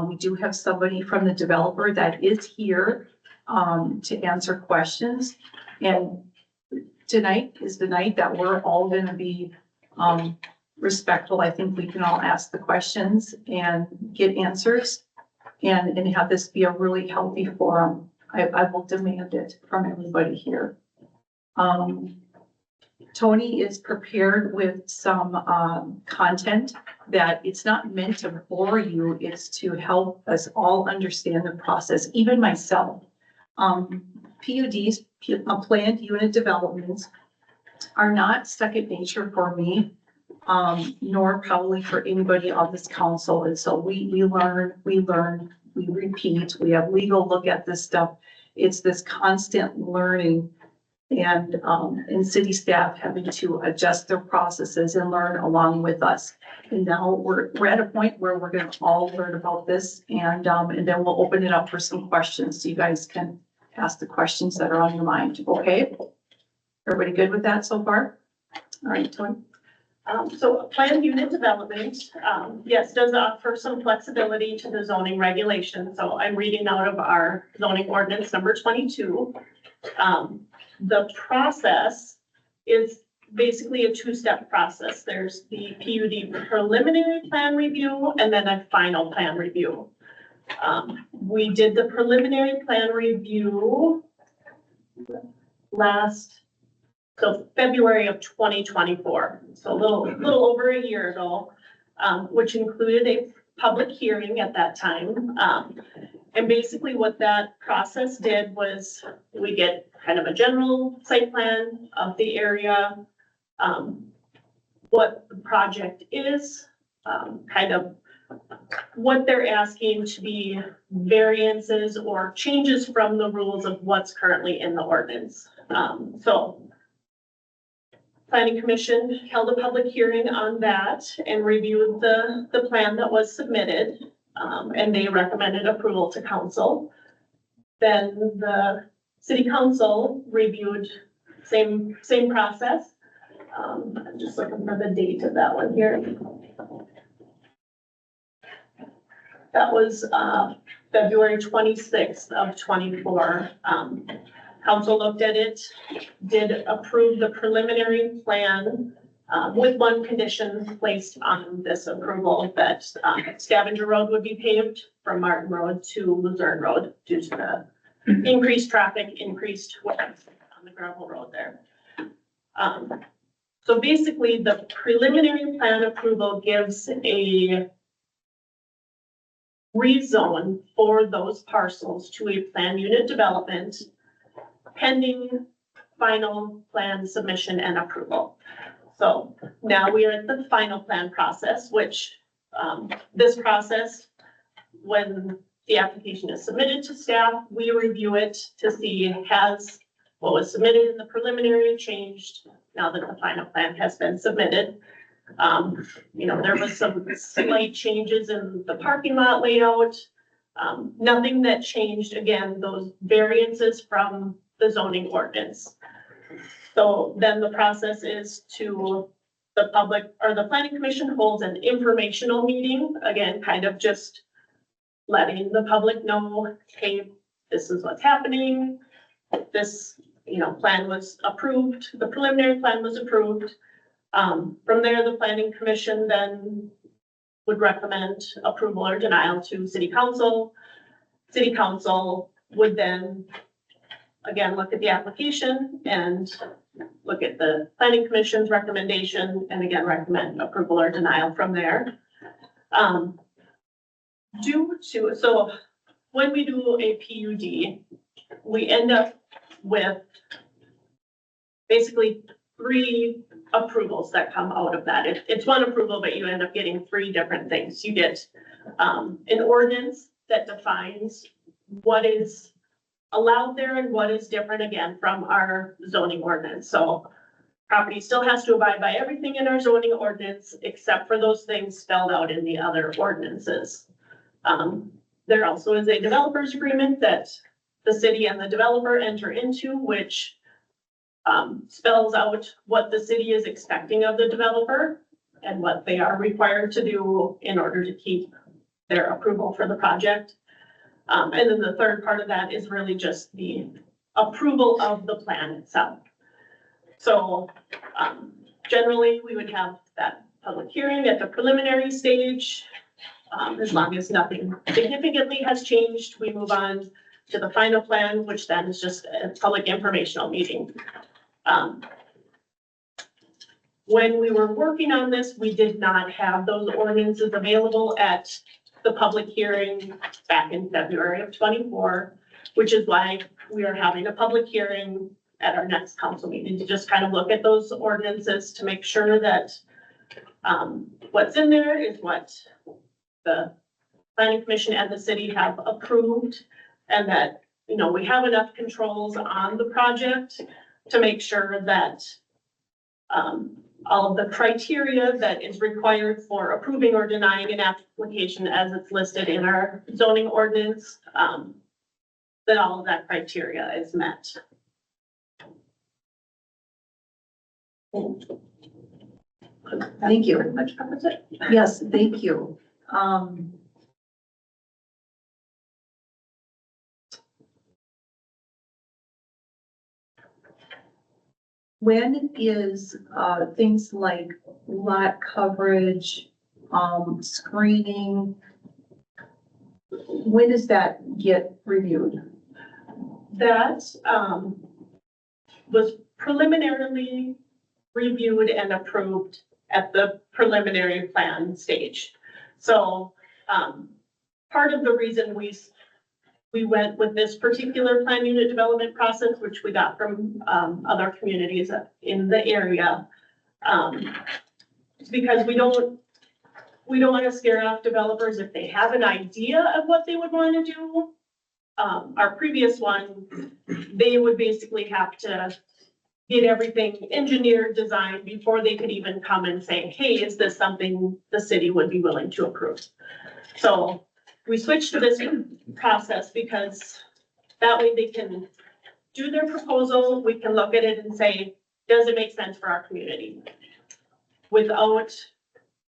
We do have somebody from the developer that is here to answer questions. And tonight is the night that we're all gonna be respectful. I think we can all ask the questions and get answers and have this be a really healthy forum. I will demand it from everybody here. Tony is prepared with some content that it's not meant to bore you, it's to help us all understand the process, even myself. PUDs, planned unit developments, are not second nature for me, nor probably for anybody on this council. And so we learn, we repeat, we have legal look at this stuff. It's this constant learning and city staff having to adjust their processes and learn along with us. And now we're at a point where we're gonna all learn about this and then we'll open it up for some questions so you guys can ask the questions that are on your mind, okay? Everybody good with that so far? All right, Tony. So planned unit development, yes, does offer some flexibility to the zoning regulations. So I'm reading out of our zoning ordinance number 22. The process is basically a two-step process. There's the PUD preliminary plan review and then a final plan review. We did the preliminary plan review so February of 2024, so a little over a year ago, which included a public hearing at that time. And basically what that process did was we get kind of a general site plan of the area, what the project is, kind of what they're asking to be variances or changes from the rules of what's currently in the ordinance. So Planning Commission held a public hearing on that and reviewed the plan that was submitted. And they recommended approval to council. Then the city council reviewed same process. I'm just looking for the date of that one here. That was February 26th of 24. council looked at it, did approve the preliminary plan with one condition placed on this approval that Scavenger Road would be paved from Martin Road to Luzerne Road due to the increased traffic, increased width on the gravel road there. So basically, the preliminary plan approval gives a rezone for those parcels to a plan unit development pending final plan submission and approval. So now we are at the final plan process, which this process, when the application is submitted to staff, we review it to see has what was submitted in the preliminary changed now that the final plan has been submitted. You know, there was some slight changes in the parking lot layout. Nothing that changed, again, those variances from the zoning ordinance. So then the process is to the public, or the planning commission holds an informational meeting, again, kind of just letting the public know, hey, this is what's happening. This, you know, plan was approved, the preliminary plan was approved. From there, the planning commission then would recommend approval or denial to city council. City council would then, again, look at the application and look at the planning commission's recommendation and again, recommend approval or denial from there. So when we do a PUD, we end up with basically 3 approvals that come out of that. It's one approval, but you end up getting 3 different things. You get an ordinance that defines what is allowed there and what is different, again, from our zoning ordinance. So property still has to abide by everything in our zoning ordinance except for those things spelled out in the other ordinances. There also is a developer's agreement that the city and the developer enter into, which spells out what the city is expecting of the developer and what they are required to do in order to keep their approval for the project. And then the third part of that is really just the approval of the plan itself. So generally, we would have that public hearing at the preliminary stage. As long as nothing significantly has changed, we move on to the final plan, which then is just a public informational meeting. When we were working on this, we did not have those ordinances available at the public hearing back in February of 24, which is why we are having a public hearing at our next council meeting to just kind of look at those ordinances to make sure that what's in there is what the planning commission and the city have approved, and that, you know, we have enough controls on the project to make sure that all of the criteria that is required for approving or denying an application as it's listed in our zoning ordinance, that all of that criteria is met. Thank you. Pretty much covers it. Yes, thank you. When is things like lot coverage, screening, when does that get reviewed? That was preliminarily reviewed and approved at the preliminary plan stage. So part of the reason we went with this particular plan unit development process, which we got from other communities in the area, is because we don't want to scare off developers if they have an idea of what they would want to do. Our previous one, they would basically have to get everything engineered, designed before they could even come and say, hey, is this something the city would be willing to approve? So we switched to this process because that way they can do their proposal. We can look at it and say, does it make sense for our community? Without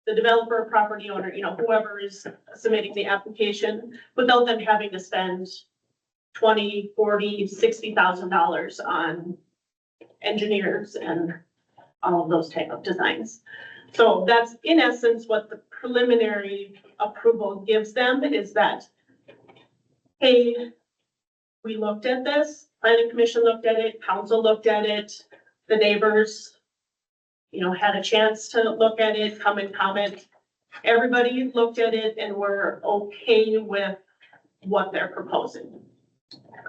the developer, property owner, you know, whoever is submitting the application, without them having to spend $20,000, $40,000, $60,000 on engineers and all of those type of designs. So that's in essence what the preliminary approval gives them, is that, hey, we looked at this, planning commission looked at it, council looked at it, the neighbors, had a chance to look at it, come and comment. Everybody looked at it and were okay with what they're proposing.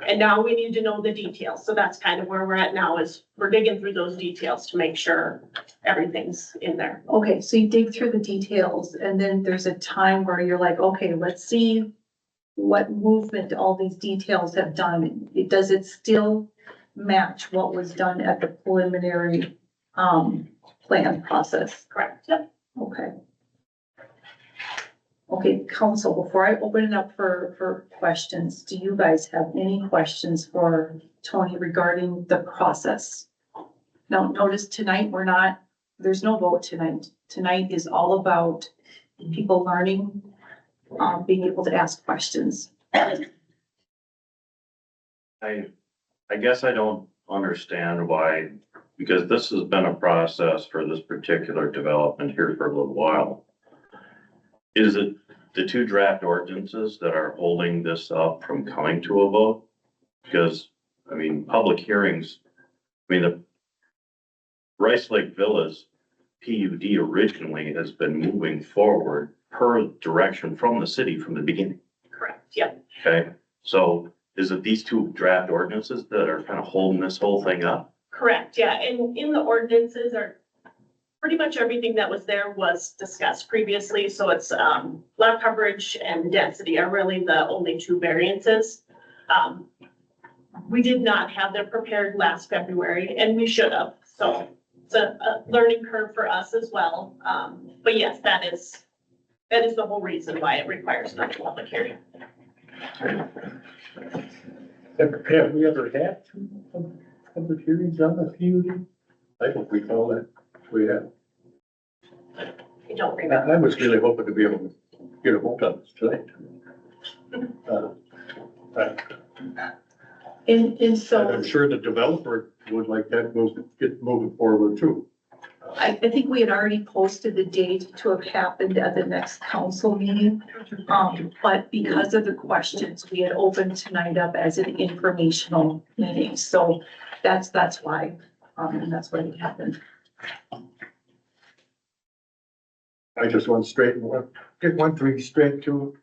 And now we need to know the details. So that's kind of where we're at now, is we're digging through those details to make sure everything's in there. Okay, so you dig through the details and then there's a time where you're like, okay, let's see what movement all these details have done. Does it still match what was done at the preliminary, plan process? Correct. Yep. Okay. Okay, council, before I open it up for questions, do you guys have any questions for Tony regarding the process? Now, notice tonight, there's no vote tonight. Tonight is all about people learning, being able to ask questions. I guess I don't understand why, because this has been a process for this particular development here for a little while. Is it the two draft ordinances that are holding this up from coming to a vote? Because, public hearings, the Rice Lake Villas PUD originally has been moving forward per direction from the city from the beginning. Correct. Yep. Okay, so is it these two draft ordinances that are kind of holding this whole thing up? Correct. Yeah. And in the ordinances are pretty much everything that was there was discussed previously. So it's, lot coverage and density are really the only two variances. We did not have them prepared last February and we should have. So it's a learning curve for us as well. But yes, that is the whole reason why it requires another public hearing. Have we ever had public hearings on the PUD? I don't recall that we have. I don't remember. I was really hoping to be able to get a vote on this tonight. And And so I'm sure the developer would like that get moving forward too. I think we had already posted the date to have happened at the next council meeting. But because of the questions, we had opened tonight up as an informational meeting. So that's why, and that's what happened. I just want get one thing straight too.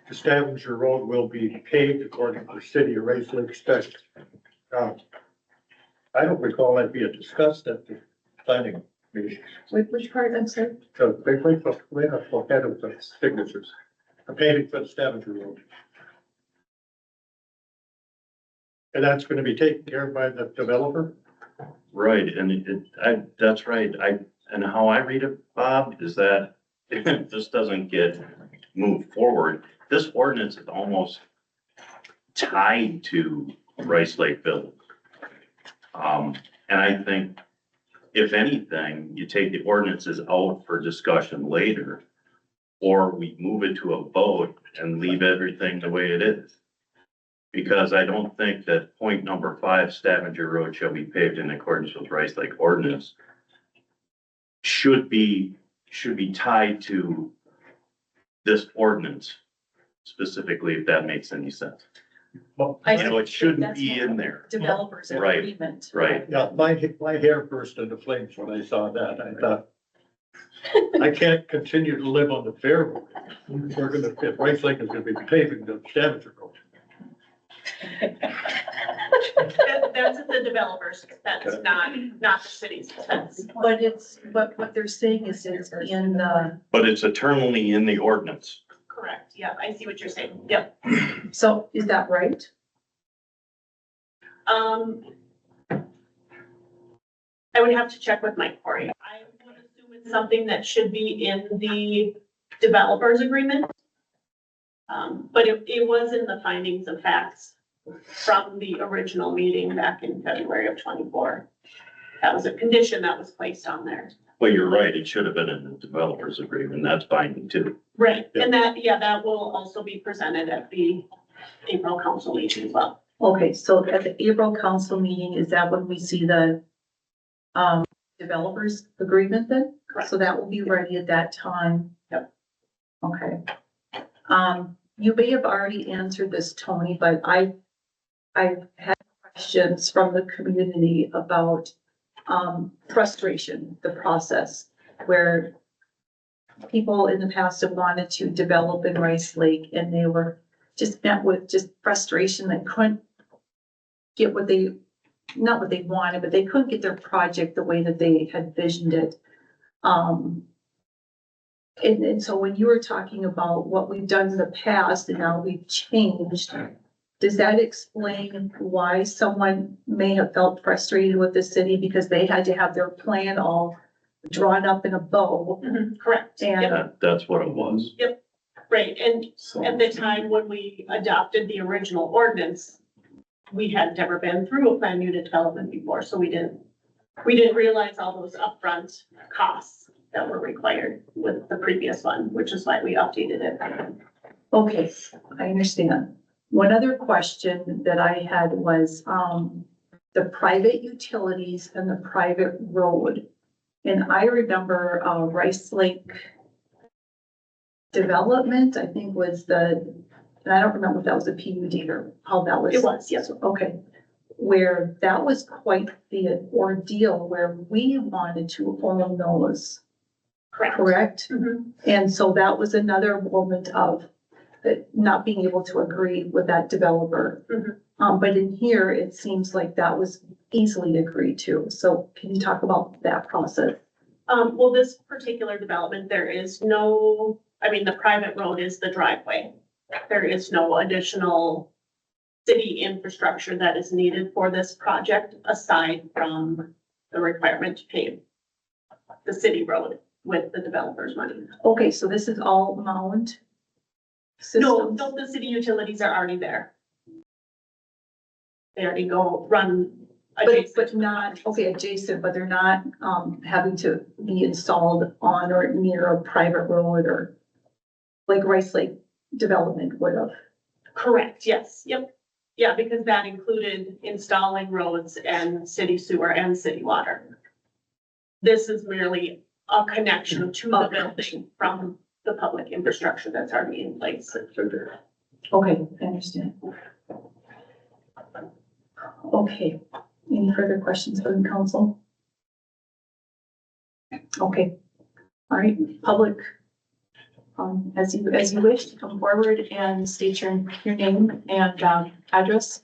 The Stavanger Road will be paved according to the city of Rice Lake specs. I don't recall that being discussed at the planning meeting. Which part, I'm sorry? So they wait for ahead of the signatures. The paving for the Stavanger Road. And that's gonna be taken care of by the developer? Right, and that's right. And how I read it, Bob, is that if this doesn't get moved forward, this ordinance is almost tied to Rice Lake Village. And I think if anything, you take the ordinances out for discussion later, or we move it to a vote and leave everything the way it is. Because I don't think that point number 5, Stavanger Road shall be paved in accordance with Rice Lake ordinance should be tied to this ordinance specifically, if that makes any sense. Well, It shouldn't be in there. Developers Right. agreement. Right. yeah, my hair burst into flames when I saw that. I thought, I can't continue to live on the fair road. If Rice Lake is gonna be paving the Stavanger Road. That's at the developer's expense, not the city's expense. But what they're saying is it's in the, But it's eternally in the ordinance. Correct. Yeah, I see what you're saying. Yep. so is that right? I would have to check with Mike Corey. I would assume it's something that should be in the developer's agreement. But it was in the findings of facts from the original meeting back in February of 24. That was a condition that was placed on there. Well, you're right, it should have been in the developer's agreement, that's binding too. Right, and that, yeah, that will also be presented at the April council meeting as well. Okay, so at the April council meeting, is that when we see the developers agreement then? Correct. So that will be ready at that time? Yep. Okay. You may have already answered this, Tony, but I've had questions from the community about frustration, the process, where people in the past have wanted to develop in Rice Lake and they were just met with just frustration that couldn't get what they, not what they wanted, but they couldn't get their project the way that they had visioned it. And so when you were talking about what we've done in the past and now we've changed, does that explain why someone may have felt frustrated with the city because they had to have their plan all drawn up in a bow? Correct. And That's what it was. Right, and at the time when we adopted the original ordinance, we had never been through a planned unit development before, so we didn't realize all those upfront costs that were required with the previous one, which is why we updated it. okay, I understand. One other question that I had was, the private utilities and the private road. And I remember, Rice Lake Development, I think was and I don't remember if that was a PUD or how that was. It was, yes. Okay, where that was quite the ordeal where we wanted to own those, correct? Mhm. And so that was another moment of not being able to agree with that developer. Mhm. But in here, it seems like that was easily agreed to. So can you talk about that process? Well, this particular development, there is no, I mean, the private road is the driveway. There is no additional city infrastructure that is needed for this project aside from the requirement to pave the city road with the developer's money. Okay, so this is all mound No, systems? no, the city utilities are already there. They already go run But adjacent. not, okay, adjacent, but they're not, having to be installed on or near a private road or like Rice Lake Development would have. Correct, yes, yep. Yeah, because that included installing roads and city sewer and city water. This is merely a connection to the building from the public infrastructure that's already in place. Okay, I understand. Okay, any further questions from the council? Okay, all right, public. As you wish, come forward and state your name and, address.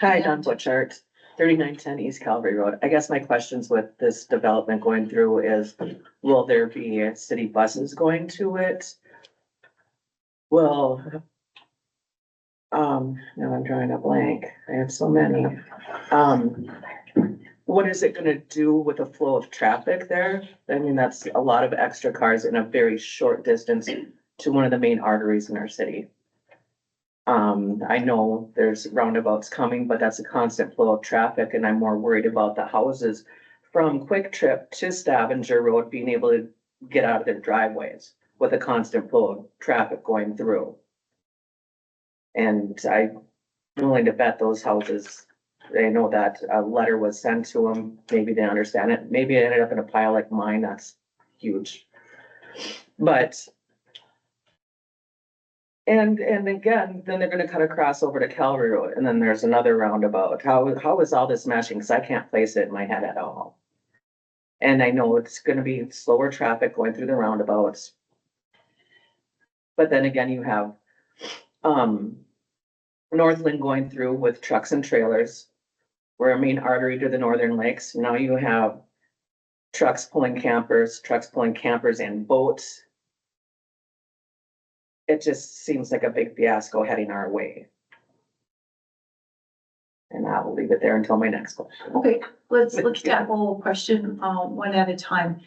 Hi, Don Butchart, 3910 East Calvary Road. I guess my questions with this development going through is, will there be city buses going to it? Well, now I'm drawing a blank. I have so many. What is it gonna do with the flow of traffic there? I mean, that's a lot of extra cars in a very short distance to one of the main arteries in our city. I know there's roundabouts coming, but that's a constant flow of traffic, and I'm more worried about the houses from Quick Trip to Stavanger Road being able to get out of their driveways with a constant flow of traffic going through. And I'm willing to bet those houses, they know that a letter was sent to them, maybe they understand it, maybe it ended up in a pile like mine, that's huge. But and again, then they're gonna cut across over to Calvary Road, and then there's another roundabout. How is all this meshing? Cause I can't place it in my head at all. And I know it's gonna be slower traffic going through the roundabouts. But then again, you have, Northland going through with trucks and trailers. We're a main artery to the Northern Lakes. Now you have trucks pulling campers and boats. It just seems like a big fiasco heading our way. And I will leave it there until my next question. Okay, let's tackle a question, one at a time.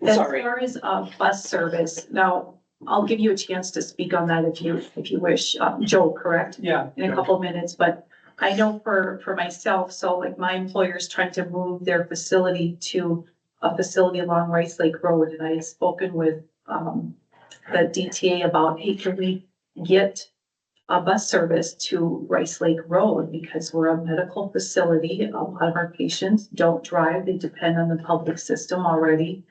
As Sorry. far as, bus service, now, I'll give you a chance to speak on that if you wish. Joe, correct? Yeah. In a couple of minutes, but I know for myself, so like my employer's trying to move their facility to, a facility along Rice Lake Road, and I had spoken with, the DTA about, hey, can we get a bus service to Rice Lake Road, because we're a medical facility. A lot of our patients don't drive, they depend on the public system already.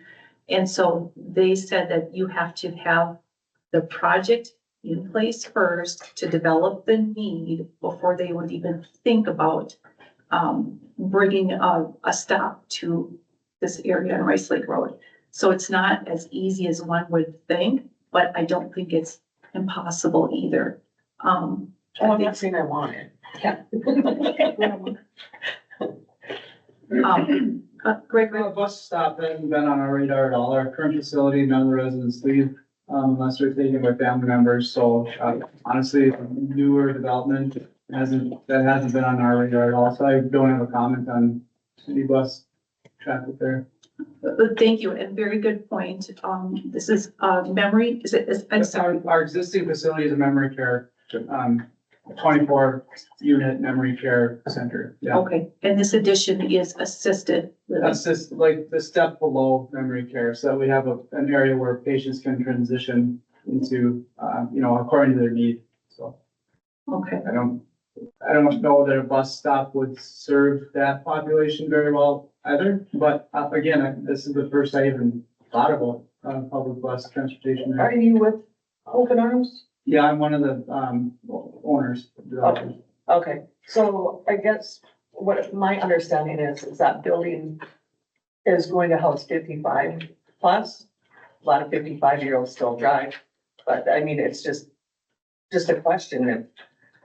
And so they said that you have to have the project in place first to develop the need before they would even think about bringing a stop to this area on Rice Lake Road. So it's not as easy as one would think, but I don't think it's impossible either. I'm not saying I want it. Gregory, Bus stop hasn't been on our radar at all. Our current facility, none of the residents leave, unless they're taken by family members. So, honestly, newer development hasn't been on our radar at all. So I don't have a comment on city bus traffic there. thank you, and very good point. This is, memory, I'm sorry, Our existing facility is a memory care, 24 unit memory care center. Yeah. okay, and this addition is assisted living. That's just like the step below memory care. So we have an area where patients can transition into, according to their need. So Okay, I don't know that a bus stop would serve that population very well either. But again, this is the first I even thought about, public bus transportation. Are you with Open Arms? Yeah, I'm one of the, owners. developers. Okay, so I guess what my understanding is that building is going to house 55 plus. A lot of 55-year-olds still drive, but I mean, it's just a question if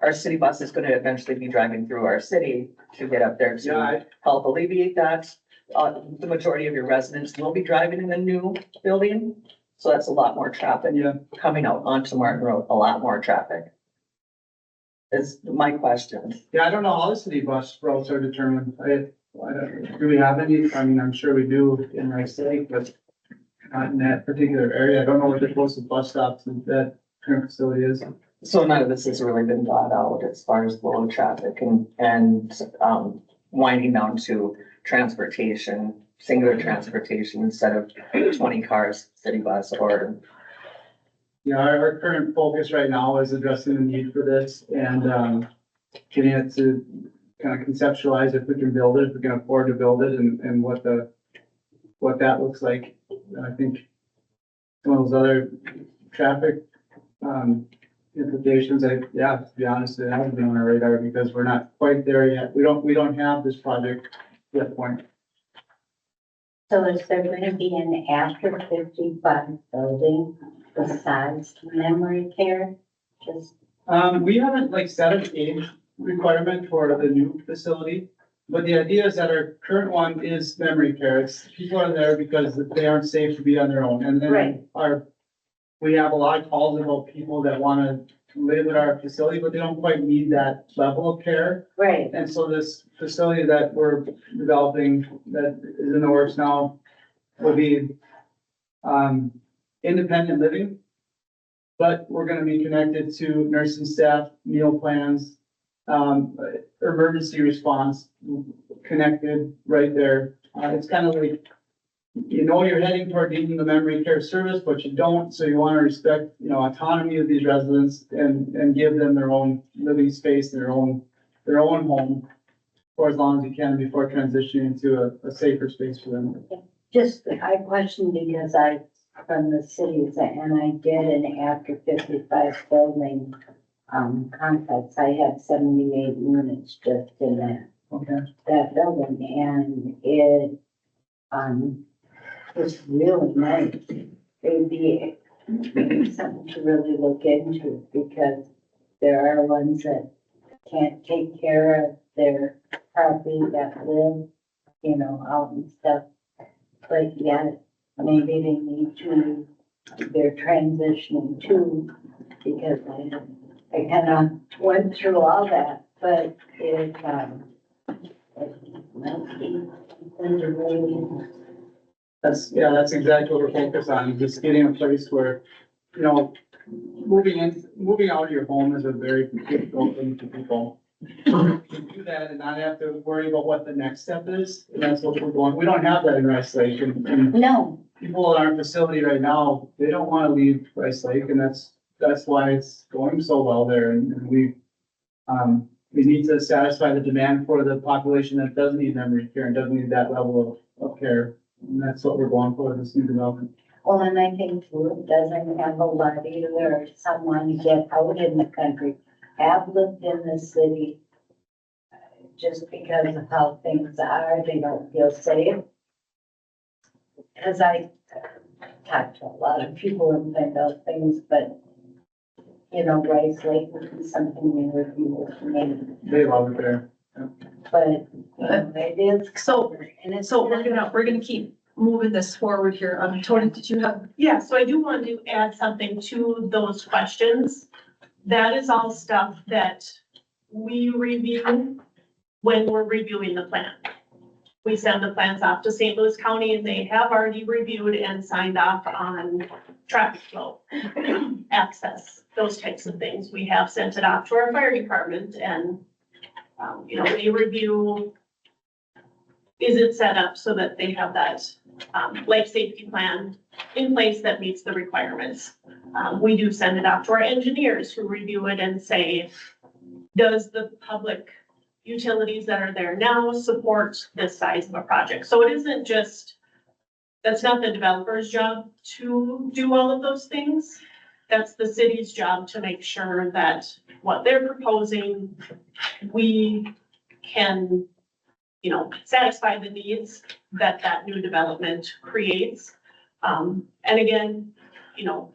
our city bus is gonna eventually be driving through our city to get up there Yeah, to help alleviate that. The majority of your residents will be driving in the new building, so that's a lot more traffic Yeah. coming out onto Martin Road, a lot more traffic. Is my question. Yeah, I don't know how the city bus routes are determined. Do we have any? I mean, I'm sure we do in Rice Lake, but not in that particular area. I don't know what the closest bus stop to that current facility is. So none of this has really been thought out as far as flow of traffic and winding down to transportation, singular transportation instead of 20 cars, city bus or. Yeah, our current focus right now is addressing the need for this and, getting it to kind of conceptualize if we can build it, if we can afford to build it and what that looks like. I think some of those other traffic, implications, to be honest, it hasn't been on our radar because we're not quite there yet. We don't have this project at that point. So is there gonna be an after 55 building besides memory care? Just, We haven't like set an age requirement for the new facility, but the idea is that our current one is memory care. It's, people are there because they aren't safe to be on their own. And Right. then we have a lot of calls about people that wanna live at our facility, but they don't quite need that level of care. right, And so this facility that we're developing that is in the works now will be, independent living. But we're gonna be connected to nursing staff, meal plans, emergency response, connected right there. It's kind of like, you're heading toward needing the memory care service, but you don't, so you wanna respect, autonomy of these residents and give them their own living space, their own home for as long as you can before transitioning into a safer space for them. just, I question because from the cities, and I did an after 55 building, complex, I had 78 units just in Okay. that building, and it, was really nice. It'd be something to really look into, because there are ones that can't take care of their property that live, out and stuff. But yet, maybe they need to, they're transitioning too, because I kind of went through all that, but it might be something to really. That's exactly what we're focused on, just getting a place where, moving out of your home is a very difficult thing for people. do that and not have to worry about what the next step is, and that's what we're going, we don't have that in Rice Lake, and No, people in our facility right now, they don't wanna leave Rice Lake, and that's why it's going so well there, and we need to satisfy the demand for the population that doesn't need memory care and doesn't need that level of care, and that's what we're going for, this new development. well, and I think too, it doesn't have a lot either, someone get out in the country, have lived in the city. Just because of how things are, they don't feel safe. As I talk to a lot of people and find out things, but, you know, Rice Lake would be something new with people to me. They love it there. But, you know, it is. So, And it's. so we're gonna keep moving this forward here. Tony, did you have? Yeah, so I do want to add something to those questions. That is all stuff that we review when we're reviewing the plan. We send the plans off to St. Louis County and they have already reviewed and signed off on traffic flow, access, those types of things. We have sent it off to our fire department and, you know, they review, is it set up so that they have that life safety plan in place that meets the requirements. We do send it off to our engineers who review it and say, does the public utilities that are there now support this size of a project? So it isn't just, that's not the developer's job to do all of those things. That's the city's job to make sure that what they're proposing, we can, you know, satisfy the needs that that new development creates. And again, you know,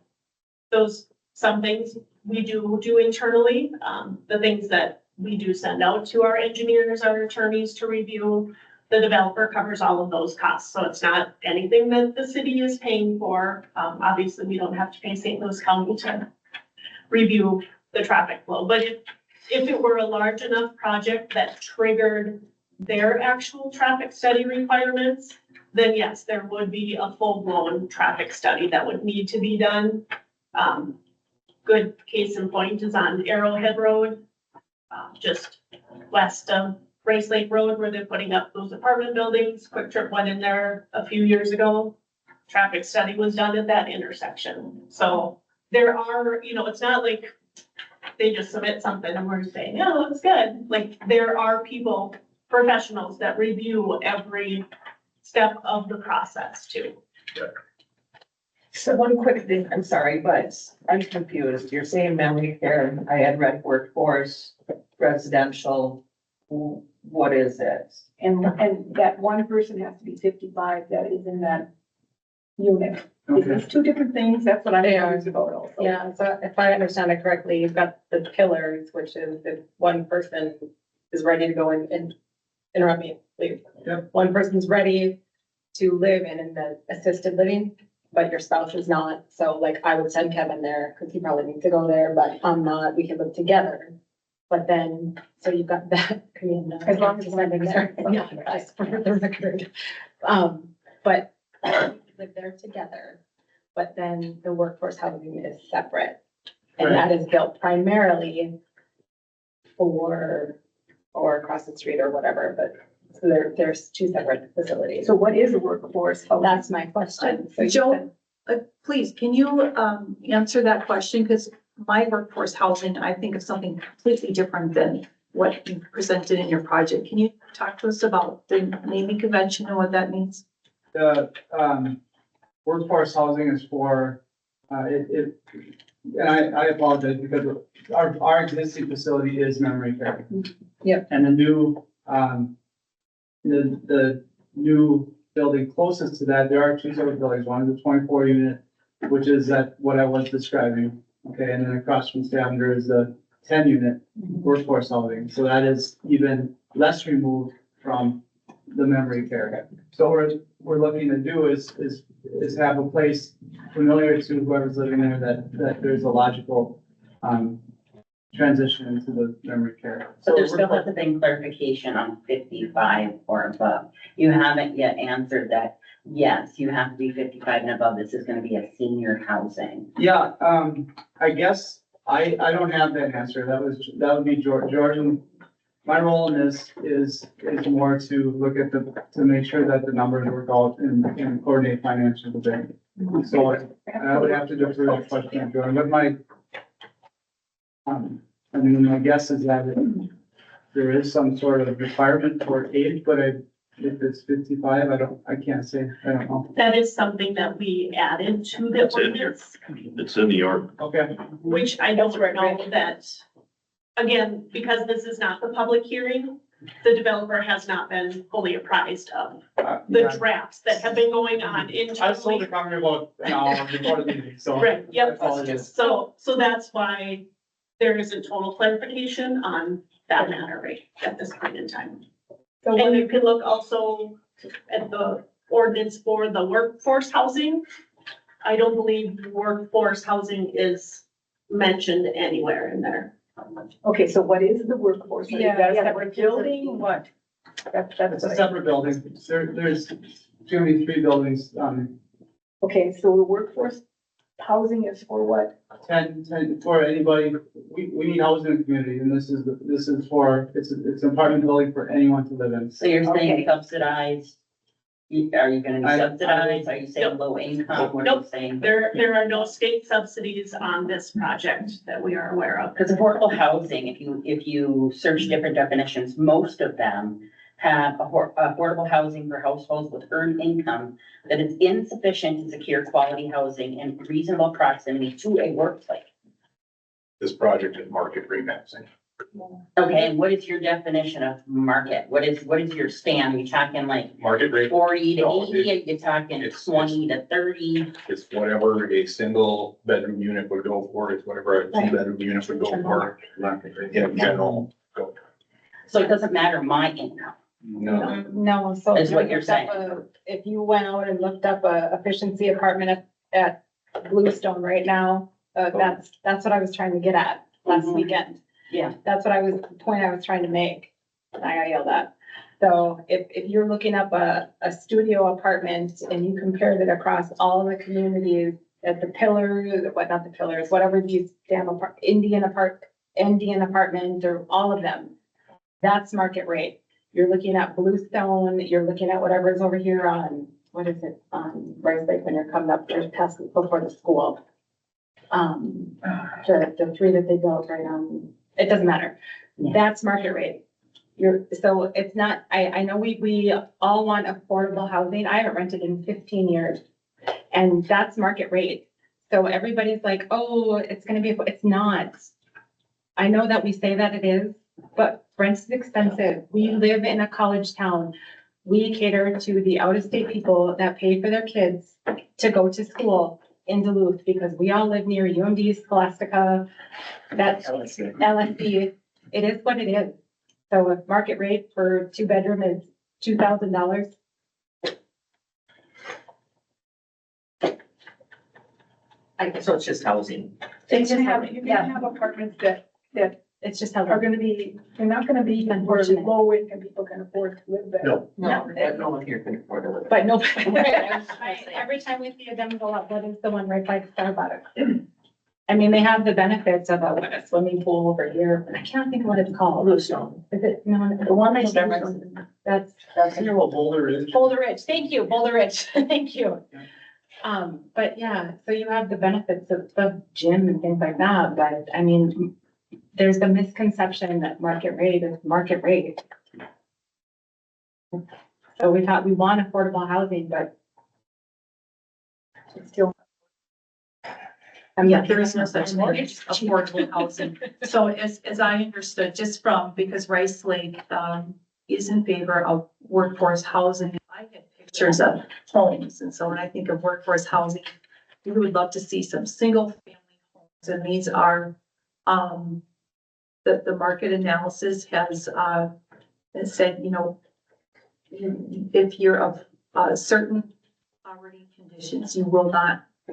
some things we do internally, the things that we do send out to our engineers, our attorneys to review. The developer covers all of those costs, so it's not anything that the city is paying for. Obviously, we don't have to pay St. Louis County to review the traffic flow, but if it were a large enough project that triggered their actual traffic study requirements, then yes, there would be a full-blown traffic study that would need to be done. Good case in point is on Arrowhead Road, just west of Rice Lake Road, where they're putting up those apartment buildings. Quick Trip went in there a few years ago. Traffic study was done at that intersection. So there are, you know, it's not like they just submit something and we're saying, oh, it's good. Like, there are people, professionals that review every step of the process too. So one quick thing, I'm sorry, but I'm confused. You're saying memory care, I had read workforce, residential, what is it? And that one person has to be 55 that is in that unit. Okay. It's two different things, that's what I'm confused about also. Yeah, so if I understand it correctly, you've got the pillars, which is if one person is ready to go in and interrupt me, please. Yep. One person's ready to live in the assisted living, but your spouse is not. So like I would send Kevin there because he probably needs to go there, but I'm not, we can live together. But then, so you've got that. I mean, As long as one I'm is there. there. Yeah, that's for the record. But live there together, but then the workforce housing is separate. And that is built primarily for, or across the street or whatever, but so there's two separate facilities. So what is a workforce? So that's my question. So you Joe, said- please, can you answer that question? Because my workforce housing, I think of something completely different than what you presented in your project. Can you talk to us about the naming convention and what that means? The, workforce housing is for, and I apologize because our existing facility is memory care. Yep. And the new, the new building closest to that, there are two separate buildings. One is a 24 unit, which is that what I was describing. Okay, and then across from Stavanger is the 10 unit workforce housing. So that is even less removed from the memory care. So what we're looking to do is have a place familiar to whoever's living there that there's a logical, transition into the memory care. So there we're- still hasn't been clarification on 55 or above. You haven't yet answered that, yes, you have to be 55 and above. This is gonna be a senior housing. Yeah, I guess I don't have that answer. That would be George and my role in this is more to look at to make sure that the numbers work out and coordinate financial with them. So I would have to defer that question to Jordan, but I mean, my guess is that there is some sort of requirement for age, but if it's 55, I can't say, I don't know. That is something that we added to the It's in here. ordinance, It's in the order. Okay, which I don't know that, again, because this is not the public hearing, the developer has not been fully apprised of the yeah. drafts that have been going on I was internally. told to come here about an hour before the meeting, so. Right, I yep. apologize. So that's why there isn't total clarification on that matter right at this point in time. So And when you can look also at the ordinance for the workforce housing. I don't believe workforce housing is mentioned anywhere in there. okay, so what is the workforce? Is Yeah, that a yeah, separate building? What? That's It's a what I- separate building. There's gonna be 3 buildings, Okay, so the workforce housing is for what? 10 for anybody. We need housing in the community, and this is for, it's an apartment building for anyone to live in. So you're saying Okay. subsidized? Are you gonna be I- subsidized? Are you saying Nope. low income? What are you Nope. saying? There are no state subsidies on this project that we are aware of. Because affordable housing, if you search different definitions, most of them have affordable housing for households with earned income that is insufficient to secure quality housing in reasonable proximity to a workplace. This project is market rate housing. Okay, and what is your definition of market? What is your span? Are you talking like Market rate 40 to No, 80? Are you talking it's- 20 to 30? is whatever a single bedroom unit would go for, it's whatever a 2 bedroom unit would go for in general. So it doesn't matter my income. No, No, so. Is if what you you're looked up saying. If you went out and looked up a efficiency apartment at Bluestone right now, that's what I was trying to get at last Mhm. weekend. Yeah. That's the point I was trying to make. And I got yelled at. So if you're looking up a studio apartment and you compared it across all the communities at the pillars, not the pillars, whatever these damn Indian apartment or all of them, that's market rate. You're looking at Bluestone, you're looking at whatever's over here on, what is it, Rice Lake when you're coming up just past before the school. The 3 that they built right on, it doesn't matter. Yeah. That's market rate. So it's not, I know we all want affordable housing. I haven't rented in 15 years. And that's market rate. So everybody's like, oh, it's gonna be, it's not. I know that we say that it is, but rent is expensive. We live in a college town. We cater to the out-of-state people that pay for their kids to go to school in Duluth because we all live near UMD, Scholastica, that's LSD. It is what it is. So if market rate for 2-bedroom is $2,000. So it's just housing. You're gonna have apartments that It's just how. are gonna be, they're not gonna be where Unfortunate. low income people can afford to live there. No. No, no one here can afford to live. But no, every time we see a dem go up, what is the one right by Starbucks? I mean, they have the benefits of a swimming pool over here, but I can't think of what it's called. Bluestone. Is it, no, The one by Starbucks. that's I know what Boulder is. Boulder Ridge. Thank you, Boulder Ridge. Thank you. But yeah, so you have the benefits of gym and things like that, but I mean, there's the misconception that market rate is market rate. So we want affordable housing, but it's still. Yeah, there is no such thing as affordable housing. So as I understood, just from, because Rice Lake, is in favor of workforce housing. I had pictures of homes, and so when I think of workforce housing, we would love to see some single family homes, and these are, the market analysis has, said, you know, if you're of, certain poverty conditions,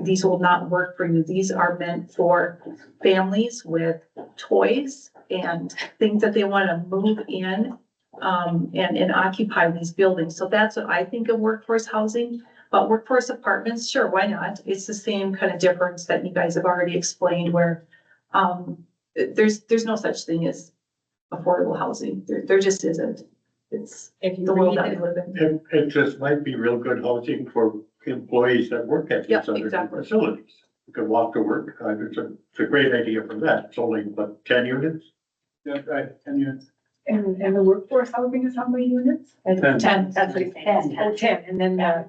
these will not work for you. These are meant for families with toys and things that they want to move in, and occupy these buildings. So that's what I think of workforce housing. But workforce apartments, sure, why not? It's the same kind of difference that you guys have already explained where, there's no such thing as affordable housing. There just isn't. It's If you the world read that we live in. It just might be real good housing for employees that work at Yep, these other exactly. facilities. You can walk to work, it's a great idea for that, it's only, but 10 units? Yeah, right, 10 units. And the workforce housing is how many units? And 10. that's what he's saying. Oh, 10, and then the,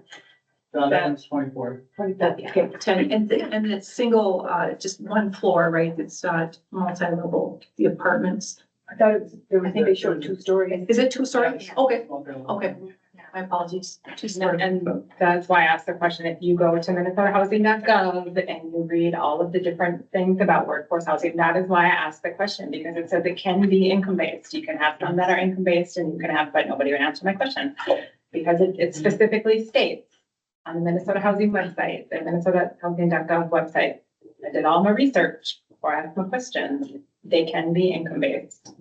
That one's 24. Okay, 10, and it's single, just one floor, right? It's not multi-level, the apartments. I thought it was, I think they showed 2 stories. Is it 2 stories? Yeah. Okay, Okay. okay. My apologies. 2 stories. And that's why I asked the question, if you go to minnesotahousing.gov and you read all of the different things about workforce housing, that is why I asked the question, because it says it can be income-based. You can have some that are income-based and you can have, but nobody would answer my question. Because it specifically states on the Minnesota Housing website, the minnesotahousing.gov website, I did all my research before I asked my question, they can be income-based.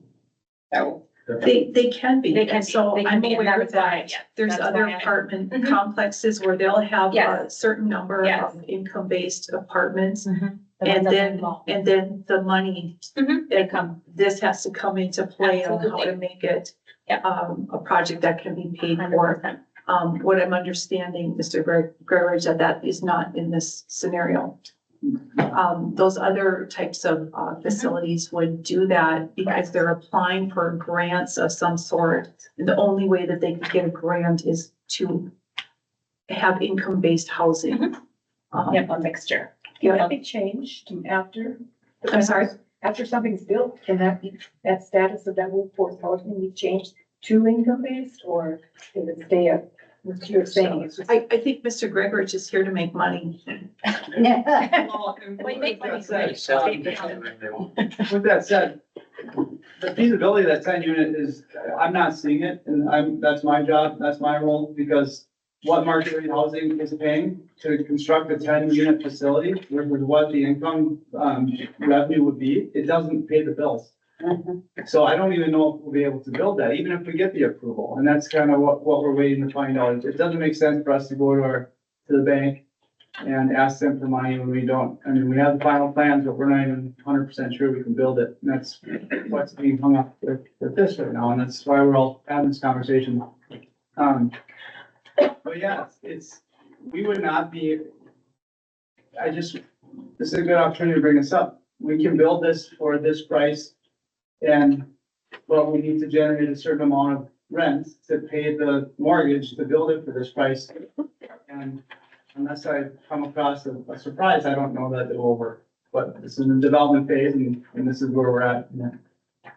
So. They can be. They can And be. so They can I'm be, and aware that's why, that yes, there's that's other why I- apartment Mhm. complexes where they'll have a Yes. certain number Yes. of income-based apartments. The ones And that are then, involved. and then the money, Mhm. it come, this has to come into play on how Absolutely. to make it Yep. a project that can be paid for. 100%. What I'm understanding, Mr. Gregorich, that is not in this scenario. Those other types of facilities would do that because they're applying for grants of some sort. And the only way that they can get a grant is to have income-based housing. Yep, a mixture. Can that be changed after? I'm sorry? After something's built, can that be, that status of that workforce housing be changed to income-based, or does it stay at what you're saying? It's just- I think Mr. Gregorich is here to make money. We make money. With that said, the feasibility of that 10 unit is, I'm not seeing it, and that's my job, that's my role, because what market rate housing is paying to construct a 10 unit facility with what the income, revenue would be, it doesn't pay the bills. So I don't even know if we'll be able to build that, even if we get the approval, and that's kind of what we're waiting to find out. It doesn't make sense for us to go to the bank and ask them for money when we don't, I mean, we have the final plans, but we're not even 100% sure we can build it. And that's what's being hung up with this right now, and that's why we're all having this conversation. But yeah, we would not be, this is a good opportunity to bring this up. We can build this for this price, but we need to generate a certain amount of rent to pay the mortgage to build it for this price. And unless I come across a surprise, I don't know that it will work. But it's in the development phase, and this is where we're at.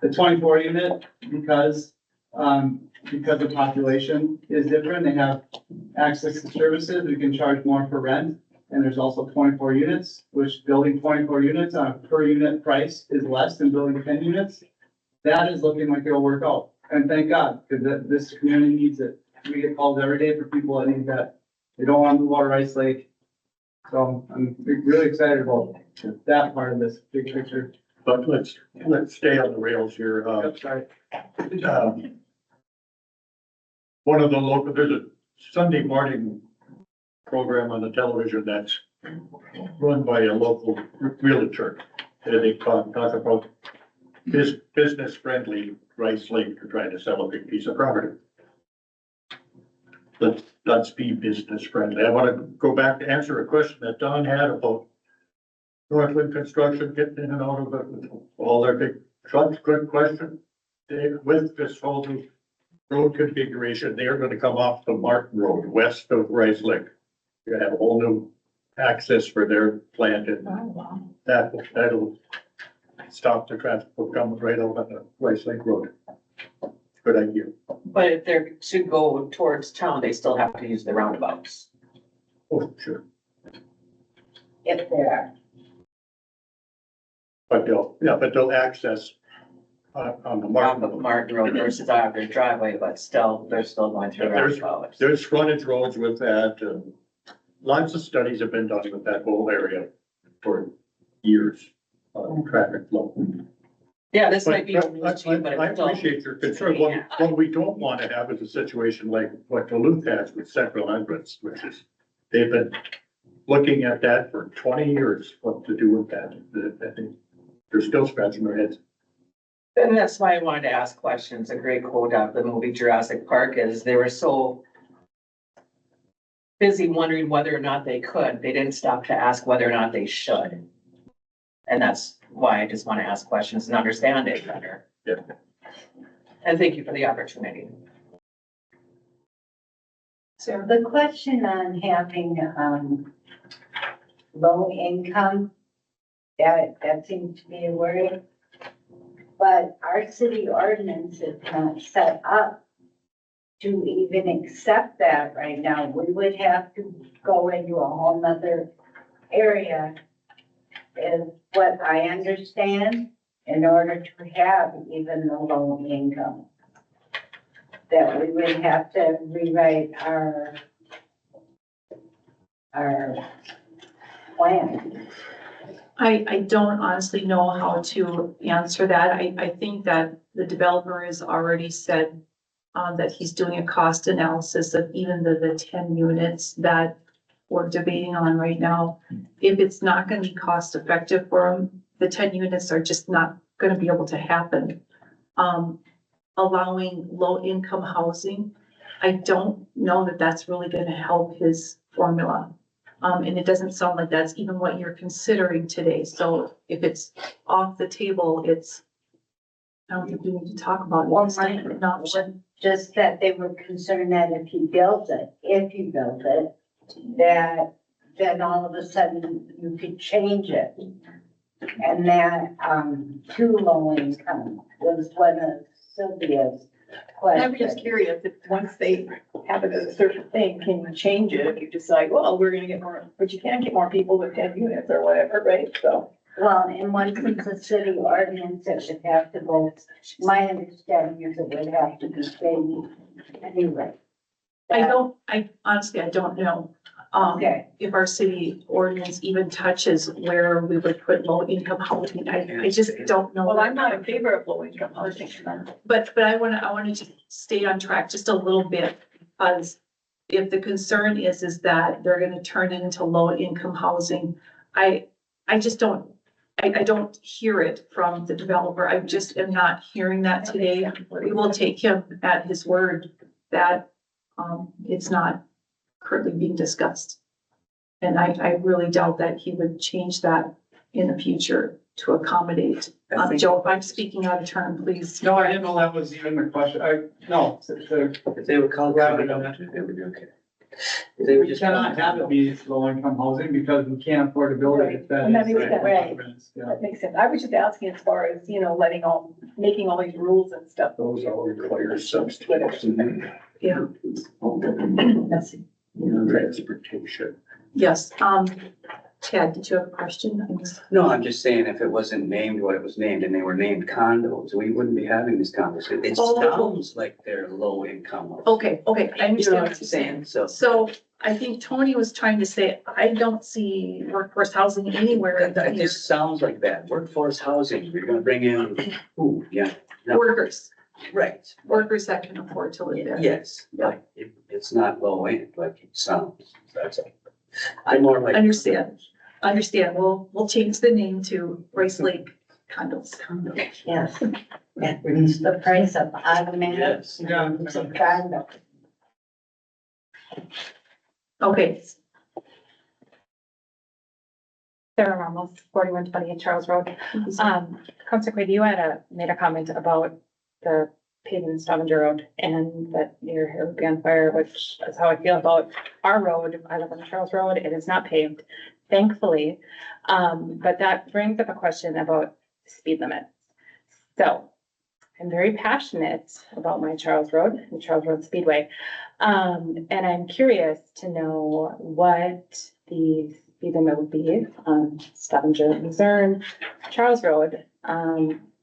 The 24 unit, because the population is different, they have access to services, we can charge more for rent. And there's also 24 units, which building 24 units on a per unit price is less than building 10 units. That is looking like it'll work out. And thank God, because this community needs it. We get calls every day for people that need that. They don't want to move out of Rice Lake. So I'm really excited about that part of this big picture. But let's stay on the rails here. Sorry. One of the local, there's a Sunday morning program on the television that's run by a local realtor. And they talk about business friendly Rice Lake to try to sell a big piece of property. Let's be business friendly. I want to go back to answer a question that Don had about Northland Construction getting in and out of it with all their big trucks. Good question. With this whole new road configuration, they are going to come off the Martin Road west of Rice Lake. You have a whole new access for their plant, and that'll stop the traffic from coming right out on the Rice Lake Road. Good idea. But if they're to go towards town, they still have to use the roundabouts. Oh, sure. If there are. But they'll access on the Off Martin of Road. Martin Road versus out of their driveway, but still, they're still going through roundabouts. There's frontage roads with that, and lots of studies have been done with that whole area for years. Traffic flow. Yeah, this might be. I appreciate your concern. What we don't want to have is a situation like what Duluth has with Central Entrance, which is, they've been looking at that for 20 years, what to do with that. I think they're still scratching their heads. And that's why I wanted to ask questions. A great quote out of the movie Jurassic Park is they were so busy wondering whether or not they could, they didn't stop to ask whether or not they should. And that's why I just want to ask questions and understand it better. Yep. And thank you for the opportunity. So the question on having, low income, that seems to be a word. But our city ordinance is not set up to even accept that right now. We would have to go into a whole nother area, is what I understand, in order to have even the low income. That we would have to rewrite our plan. I don't honestly know how to answer that. I think that the developer has already said that he's doing a cost analysis of even the 10 units that we're debating on right now. If it's not gonna be cost effective for him, the 10 units are just not gonna be able to happen. Allowing low income housing, I don't know that that's really gonna help his formula. And it doesn't sound like that's even what you're considering today. So if it's off the table, I don't think we need to talk about it. Well, It's not an option. Just that they were concerned that if he built it, that then all of a sudden you could change it. And that, too low income was one of Sylvia's I'm just questions. curious if once they have it as a certain thing, can you change it if you decide, well, we're gonna get more, but you can't get more people with 10 units or whatever, right? So. Well, and once it's a city ordinance, it would have to go, my understanding is it would have to be changed anyway. I honestly, I don't know. Okay. If our city ordinance even touches where we would put low income housing, I just don't know. Well, I'm not in favor of low income housing. But I wanna just stay on track just a little bit, because if the concern is that they're gonna turn it into low income housing, I just don't, I don't hear it from the developer. I just am not hearing that today. We will take him at his word that, it's not currently being discussed. And I really doubt that he would change that in the future to accommodate. I think- Joe, if I'm speaking out of turn, please. No, I didn't know that was even the question. If they would call Yeah, it, but- it would be okay. If they would We just. cannot have it be low income housing because we can't afford to build it. if And that is- makes sense. Right. Yeah. That makes sense. I was just asking as far as, making all these rules and stuff. Those all require substitution. Yeah. That's- Transportation. Yes, Ted, did you have a question? No, I'm just saying if it wasn't named what it was named and they were named condos, we wouldn't be having this conversation. It Oh. sounds like they're low income. Okay, I You know understand what what I'm you're saying. saying? So So I think Tony was trying to say, I don't see workforce housing anywhere in that here. just sounds like that. Workforce housing, you're gonna bring in, ooh, yeah, no. Workers right. that can afford to live there. Yes, but it's not low end like it sounds. That's all. I'm more like. Understand, we'll change the name to Rice Lake condos. Yes. The price of automatic. Yes. Yeah. Condo. Okay, Sarah Ramos, 4128 Charles Road. Counselor Quaid, you had made a comment about the paving in Stavanger Road and that your hair would be on fire, which is how I feel about our road. I live on Charles Road. It is not paved, thankfully. But that brings up a question about speed limit. So I'm very passionate about my Charles Road and Charles Road Speedway. And I'm curious to know what the speed limit would be on Stavanger, Luzerne, Charles Road.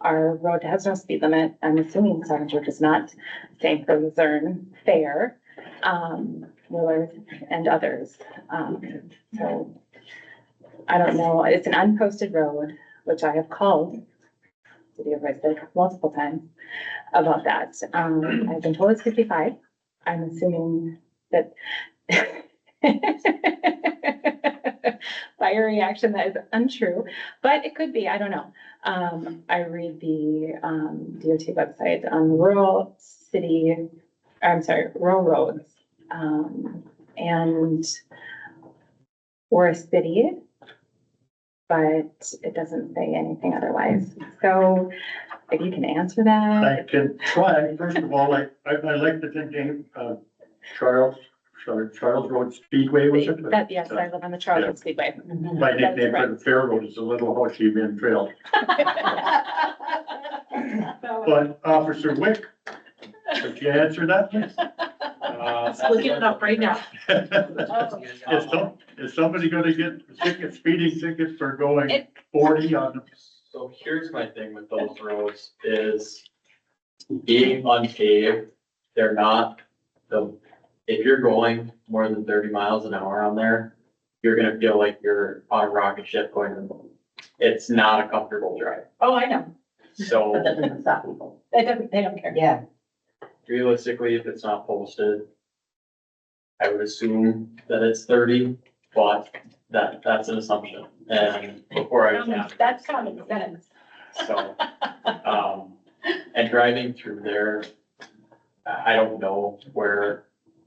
Our road has no speed limit. I'm assuming Stavanger does not. Same for Luzerne, Fair, Willard and others. So I don't know. It's an unposted road, which I have called City of Rice Lake multiple times about that. I've been told it's 55. I'm assuming that fire reaction that is untrue, but it could be, I don't know. I read the, DOT website on rural roads. And we're a city, but it doesn't say anything otherwise. So if you can answer that. I can try. First of all, I like the name, Charles Road Speedway, was it? That, yes, I live on the Charleston Speedway. My nickname for the fair road is a Little Ho Chi Minh Trail. But Officer Wick, could you answer that, please? Looking it up right now. Is somebody gonna get speeding tickets for going 40 on? So here's my thing with those roads is being unpaved, they're not if you're going more than 30 miles an hour on there, you're gonna feel like you're on a rocket ship going to the moon. It's not a comfortable drive. Oh, I know. So But that doesn't stop people. They don't care. Yeah. realistically, if it's not posted, I would assume that it's 30, but that's an assumption. And before I was asked, That's common sense. so, and driving through there, I don't know where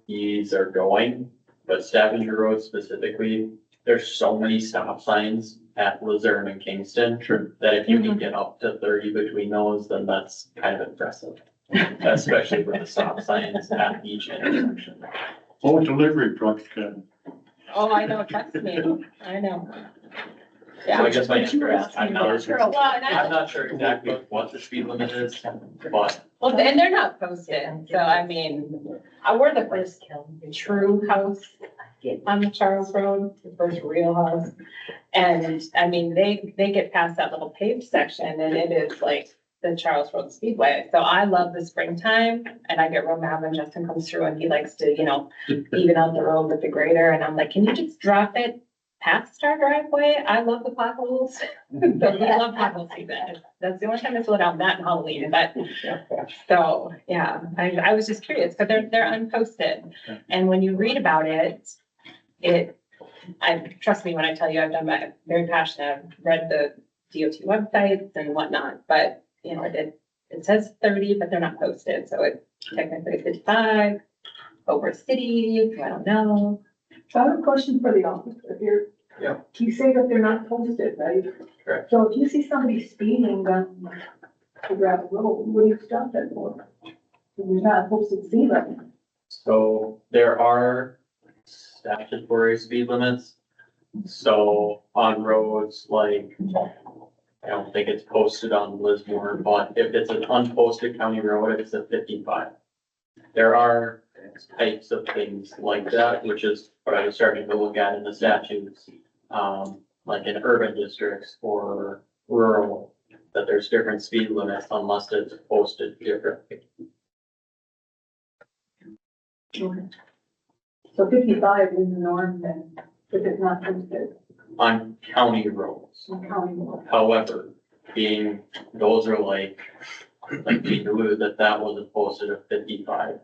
these are going, but Stavanger Road specifically, there's so many stop signs at Luzerne and Kingston. Sure. That if you can get up to 30 between those, then that's kind of impressive. Especially with the stop signs at each intersection. Oh, delivery trucks can. Oh, I know, trust me, I know. So I guess my answer is, I'm not Well, sure exactly what the speed limit is, but Well, and they're not posted, so I mean, we're the first true house on the Charles Road, the first real house. And I mean, they get past that little paved section and it is like the Charles Road Speedway. So I love the springtime and I get real mad when Justin comes through and he likes to, you know, even out the road with the grader. And I'm like, can you just drop it past our driveway? I love the potholes. So we love pothole season. That's the only time I slow down, that and Halloween, but so, yeah, I was just curious, but they're unposted. And when you read about it, trust me when I tell you, I'm very passionate, I've read the DOT websites and whatnot, but you know, it says 30, but they're not posted, so it's technically 55 over city, I don't know. So I have a question for the officer here. Yeah. You say that they're not posted, right? Correct. So if you see somebody speeding on the gravel road, what do you stop that for? If you're not posted speed limit. so there are statutory speed limits. So on roads like, I don't think it's posted on Lismore, but if it's an unposted county road, it's a 55. There are types of things like that, which is what I was starting to look at in the statutes. Like in urban districts or rural, that there's different speed limits unless it's posted differently. So 55 is the norm then, if it's not posted On county roads. on county road. However, those are like we knew that wasn't posted at 55.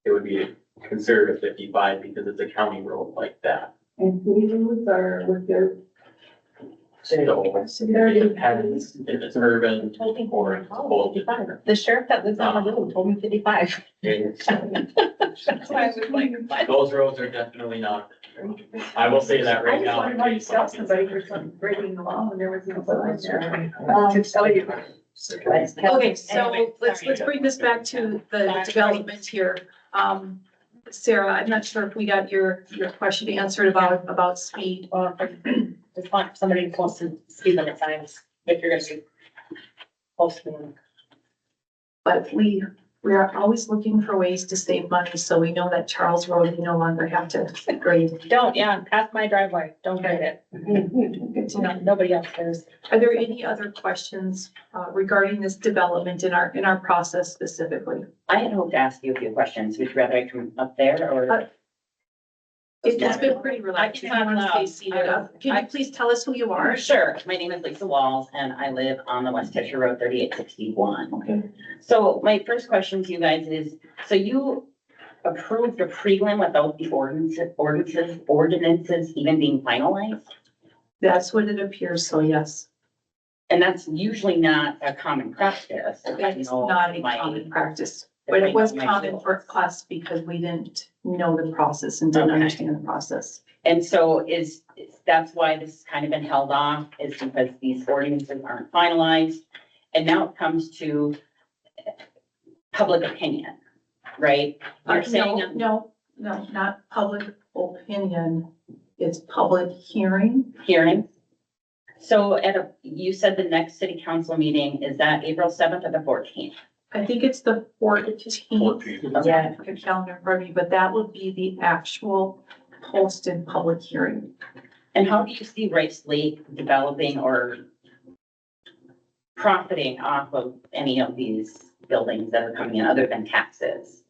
It would be considered a 55 because it's a county road like that. And city roads are with their, So it depends if it's urban Told me or it's posted. 55. The sheriff that lives on the road told me 55. That's why I was like, what? Those roads are definitely not, I will say that I right just now. wondered how you stop somebody for some breaking the law when there was no sign there. To tell you. Okay, so Anyway, let's sorry. bring this back to the development here. Sarah, I'm not sure if we got your question answered about speed. Well, just want somebody to post some speed limit signs if you're gonna be posting them. But we are always looking for ways to save money, so we know that Charles Road, we no longer have to grade. Don't, yeah, pass my driveway, don't grade it. Good to know. Nobody else cares. Are there any other questions regarding this development in our process specifically? I had hoped to ask you a few questions. Would you rather I come up there or? It's been pretty relaxed. If you want to stay seated up, can you please tell us who you are? Sure. My name is Lisa Walls and I live on the West Tetra Road 3861. Okay. So my first question to you guys is, so you approved a prelim without the ordinances even being finalized? That's what it appears, so yes. And that's usually not a common practice. It's not a common practice, but it was common for us because we didn't know the process and didn't Okay. understand the process. And so that's why this has kind of been held off, is because these ordinances aren't finalized. And now it comes to public opinion, right? You're saying, No, not public opinion. It's public hearing. hearing. So you said the next city council meeting, is that April 7th or the 14th? I think it's the 14th. 14th. Yeah, the calendar for me, but that would be the actual posted public hearing. And how do you see Rice Lake developing or profiting off of any of these buildings that are coming in other than taxes?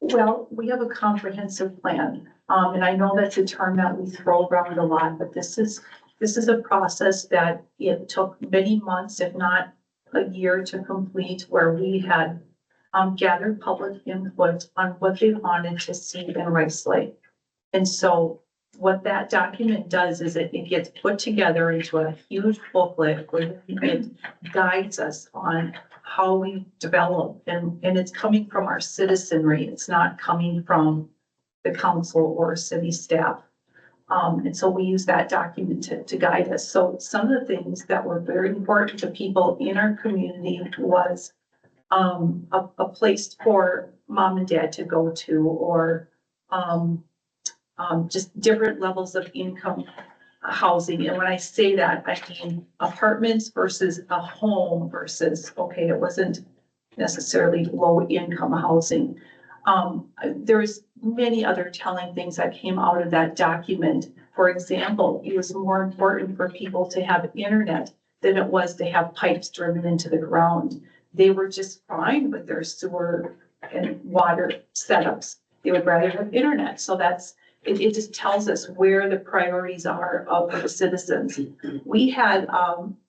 Well, we have a comprehensive plan, and I know that's a term that we throw around a lot, but this is a process that it took many months, if not a year, to complete, where we had gathered public input on what they wanted to see in Rice Lake. And so what that document does is it gets put together into a huge booklet where it guides us on how we develop, and it's coming from our citizenry. It's not coming from the council or city staff. And so we use that document to guide us. So some of the things that were very important to people in our community was a place for mom and dad to go to, or just different levels of income housing. And when I say that, I mean apartments versus a home versus, okay, it wasn't necessarily low income housing. There's many other telling things that came out of that document. For example, it was more important for people to have internet than it was to have pipes driven into the ground. They were just fine with their sewer and water setups. They would rather have internet. So it just tells us where the priorities are of the citizens. We had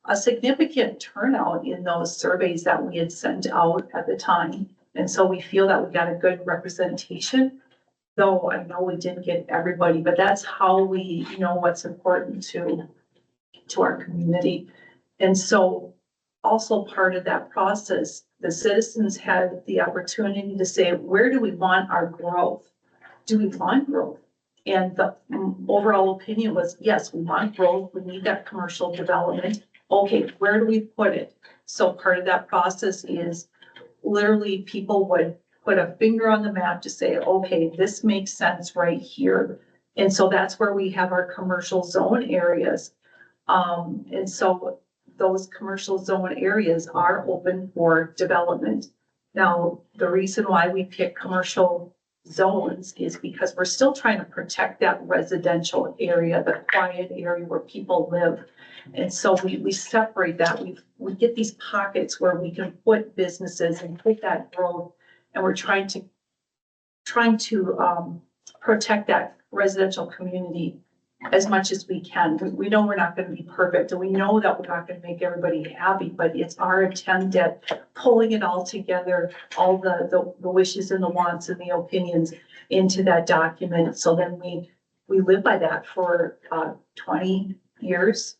a significant turnout in those surveys that we had sent out at the time. And so we feel that we got a good representation, though I know we didn't get everybody, but that's how we know what's important to our community. And so also part of that process, the citizens had the opportunity to say, where do we want our growth? Do we want growth? And the overall opinion was, yes, we want growth. We need that commercial development. Okay, where do we put it? So part of that process is literally people would put a finger on the map to say, okay, this makes sense right here. And so that's where we have our commercial zone areas. And so those commercial zone areas are open for development. Now, the reason why we pick commercial zones is because we're still trying to protect that residential area, the quiet area where people live. And so we separate that. We get these pockets where we can put businesses and put that growth, and we're trying to protect that residential community as much as we can. We know we're not going to be perfect, and we know that we're not going to make everybody happy, but it's our attempt at pulling it all together, all the wishes and the wants and the opinions into that document. So then we live by that for 20 years,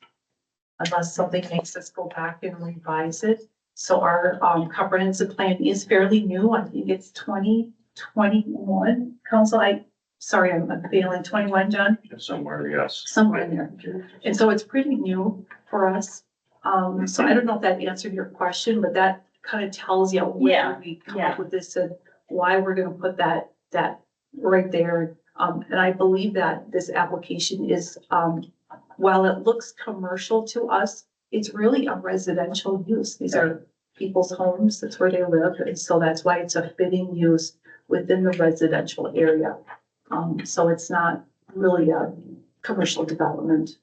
unless something makes us go back and revise it. So our comprehensive plan is fairly new. I think it's 2021. Council, sorry, I'm failing. 21, John? Somewhere, yes. Somewhere in there. And so it's pretty new for us. So I don't know if that answered your question, but that kind of tells you where we come up with this and why we're gonna put that right there. And I believe that this application is, while it looks commercial to us, it's really a residential use. These are people's homes. That's where they live. And so that's why it's a fitting use within the residential area. So it's not really a commercial development.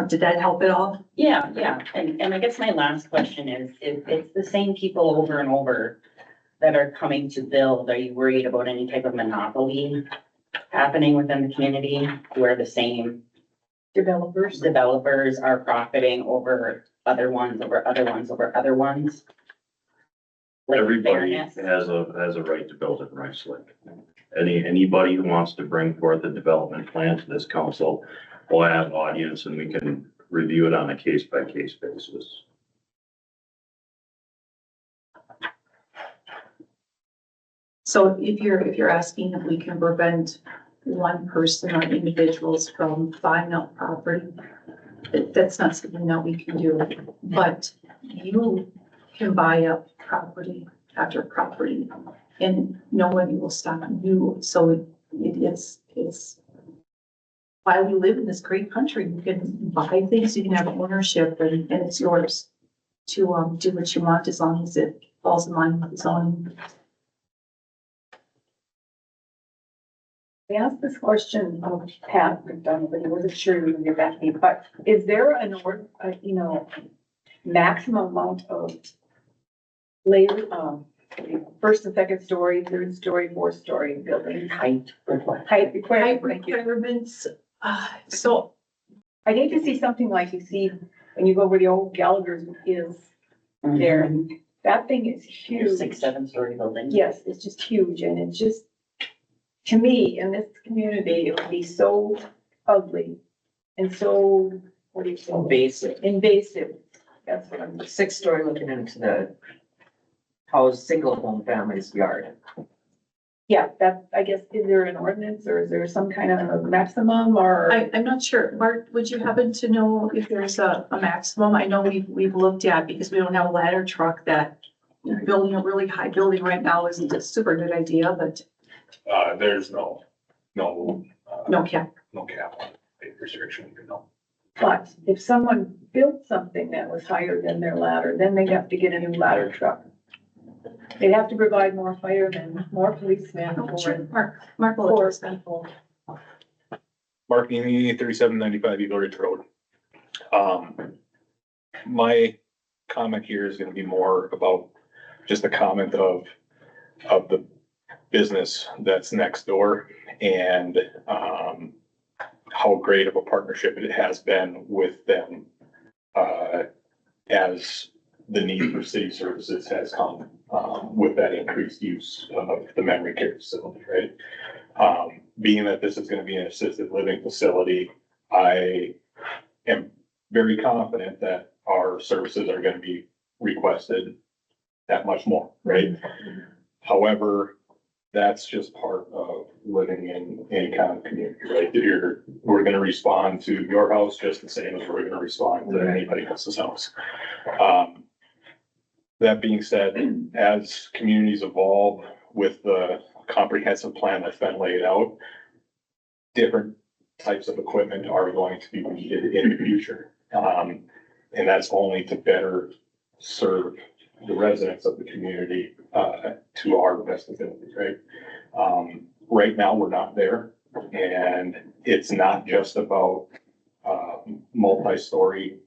Did that help at all? Yeah. And I guess my last question is, if it's the same people over and over that are coming to build, are you worried about any type of monopoly happening within the community where the same developers are profiting over other ones, over other ones, over other ones? Like Everybody fairness? has a right to build in Rice Lake. Anybody who wants to bring forth a development plan to this council we'll have audience and we can review it on a case-by-case basis. So if you're asking if we can prevent one person or individuals from buying up property, that's not something that we can do. But you can buy up property after property and nobody will stop you. So it's why we live in this great country. You can buy things, you can have ownership and it's yours to do what you want as long as it falls in line with the zoning. I asked this question of Pat McDonald, but he wasn't sure he was gonna get back to me, but is there maximum amount of layer, first and second story, third story, fourth story building Height. height required? Thank you. Requirements, so I'd hate to see something like you see when you go where the old Gallagher's is there. That thing is huge. 6, 7-story building. Yes, it's just huge and it's just, to me, in this community, it would be so ugly and so, what do you say? Basic. Invasive. That's what I'm, 6-story looking into the house, single home family's yard. yeah, that, I guess, is there an ordinance or is there some kind of maximum or? I'm not sure. Mark, would you happen to know if there's a maximum? I know we've looked at, because we don't have a ladder truck, that building a really high building right now isn't a super good idea, but There's no cap. no cap on height restriction, you know. But if someone built something that was higher than their ladder, then they'd have to get a new ladder truck. They'd have to provide more firemen, more policemen for it. Mark will address that. Mark Nemi, 3795 Eagle Ridge Road. My comment here is gonna be more about just a comment of the business that's next door and, how great of a partnership it has been with them, as the need for city services has come, with that increased use of the memory care facility, right? Being that this is gonna be an assisted living facility, I am very confident that our services are gonna be requested that much more, right? However, that's just part of living in any kind of community, right? We're gonna respond to your house just the same as we're gonna respond to anybody else's house. That being said, as communities evolve with the comprehensive plan that's been laid out, different types of equipment are going to be needed in the future. And that's only to better serve the residents of the community, to our best ability, right? Right now, we're not there, and it's not just about, multi-story,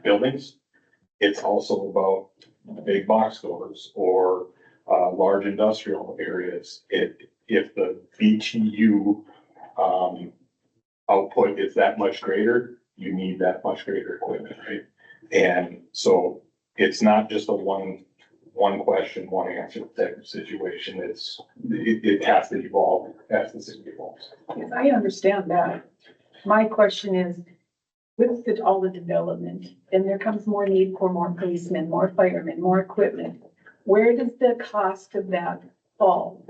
buildings. It's also about big box stores or, large industrial areas. If the BTU, output is that much greater, you need that much greater equipment, right? And so it's not just a one question, one answer type of situation. It has to evolve as the city evolves. Yes, I understand that. My question is, with all the development, and there comes more need for more policemen, more firemen, more equipment. Where does the cost of that fall?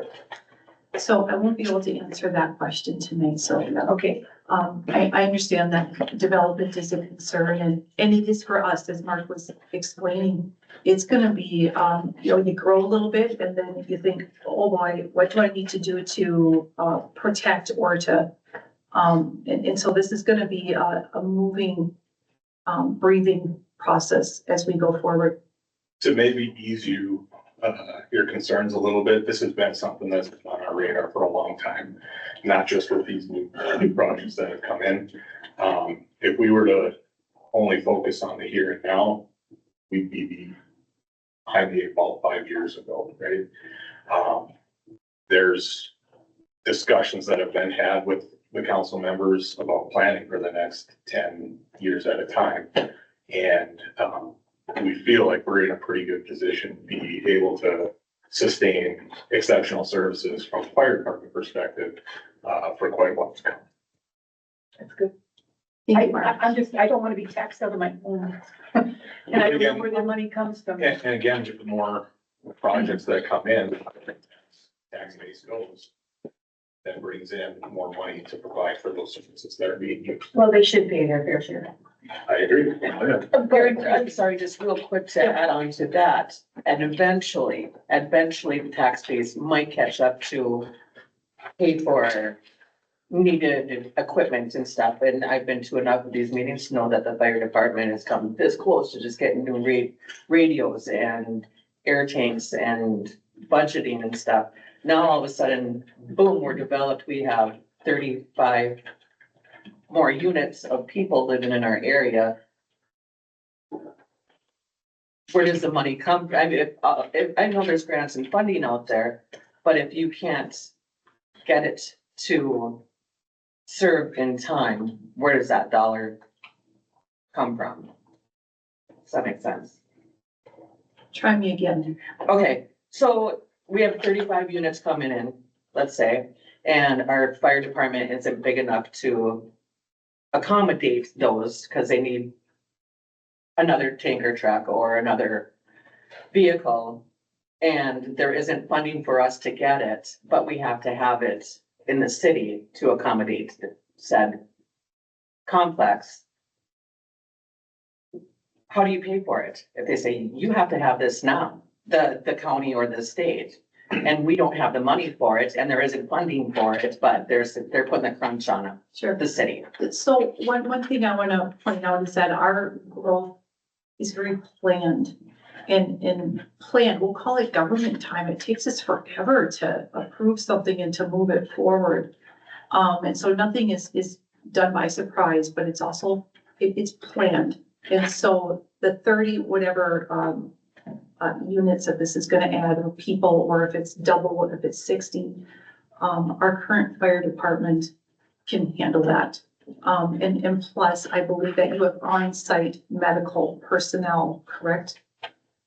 So I won't be able to answer that question tonight, so. Okay, I understand that development is a concern and it is for us, as Mark was explaining. It's gonna be, you grow a little bit and then you think, oh boy, what do I need to do to, protect or to, and so this is gonna be a moving, breathing process as we go forward. To maybe ease you, your concerns a little bit, this has been something that's been on our radar for a long time, not just with these new projects that have come in. If we were to only focus on the here and now, we'd be behind the 8 ball 5 years ago, right? There's discussions that have been had with the council members about planning for the next 10 years at a time. And, we feel like we're in a pretty good position to be able to sustain exceptional services from a fire department perspective, for quite a while to come. That's good. Thank you, Mark. I'm just, I don't want to be taxed out of my home. And I don't know where the money comes from. And again, the more projects that come in, tax base goes, that brings in more money to provide for those services that are being used. Well, they should pay their fair share. I agree. I'm sorry, just real quick to add on to that, and eventually the tax base might catch up to pay for needed equipment and stuff, and I've been to enough of these meetings to know that the fire department has come this close to just getting new radios and air tanks and budgeting and stuff. Now, all of a sudden, boom, we're developed, we have 35 more units of people living in our area. Where does the money come from? I mean, if I know there's grants and funding out there, but if you can't get it to serve in time, where does that dollar come from? Does that make sense? Try me again. Okay, so we have 35 units coming in, let's say, and our fire department isn't big enough to accommodate those because they need another tanker truck or another vehicle. And there isn't funding for us to get it, but we have to have it in the city to accommodate said complex. How do you pay for it? If they say, you have to have this now, the county or the state, and we don't have the money for it, and there isn't funding for it, but they're putting the crunch on the city. So one thing I want to point out is that our growth is very planned. And planned, we'll call it government time. It takes us forever to approve something and to move it forward. And so nothing is done by surprise, but it's also, it's planned. And so the 30 whatever units that this is gonna add, or people, or if it's double, or if it's 60, our current fire department can handle that. And plus, I believe that you have on-site medical personnel, correct?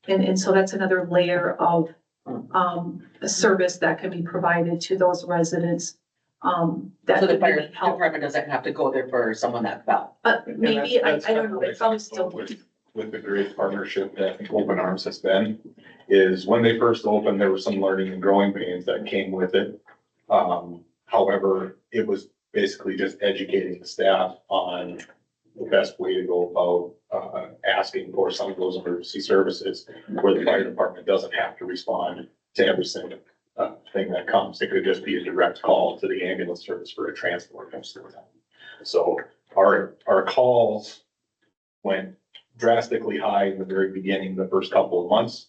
And so that's another layer of, a service that can be provided to those residents. That So the could fire be help. department doesn't have to go there for someone that fell. Maybe, I don't know, it probably still. With the great partnership that Open Arms has been, is when they first opened, there were some learning and growing pains that came with it. However, it was basically just educating the staff on the best way to go about asking for some of those emergency services, where the fire department doesn't have to respond to every single thing that comes. It could just be a direct call to the ambulance service for a transport most of the time. So our calls went drastically high in the very beginning, the first couple of months,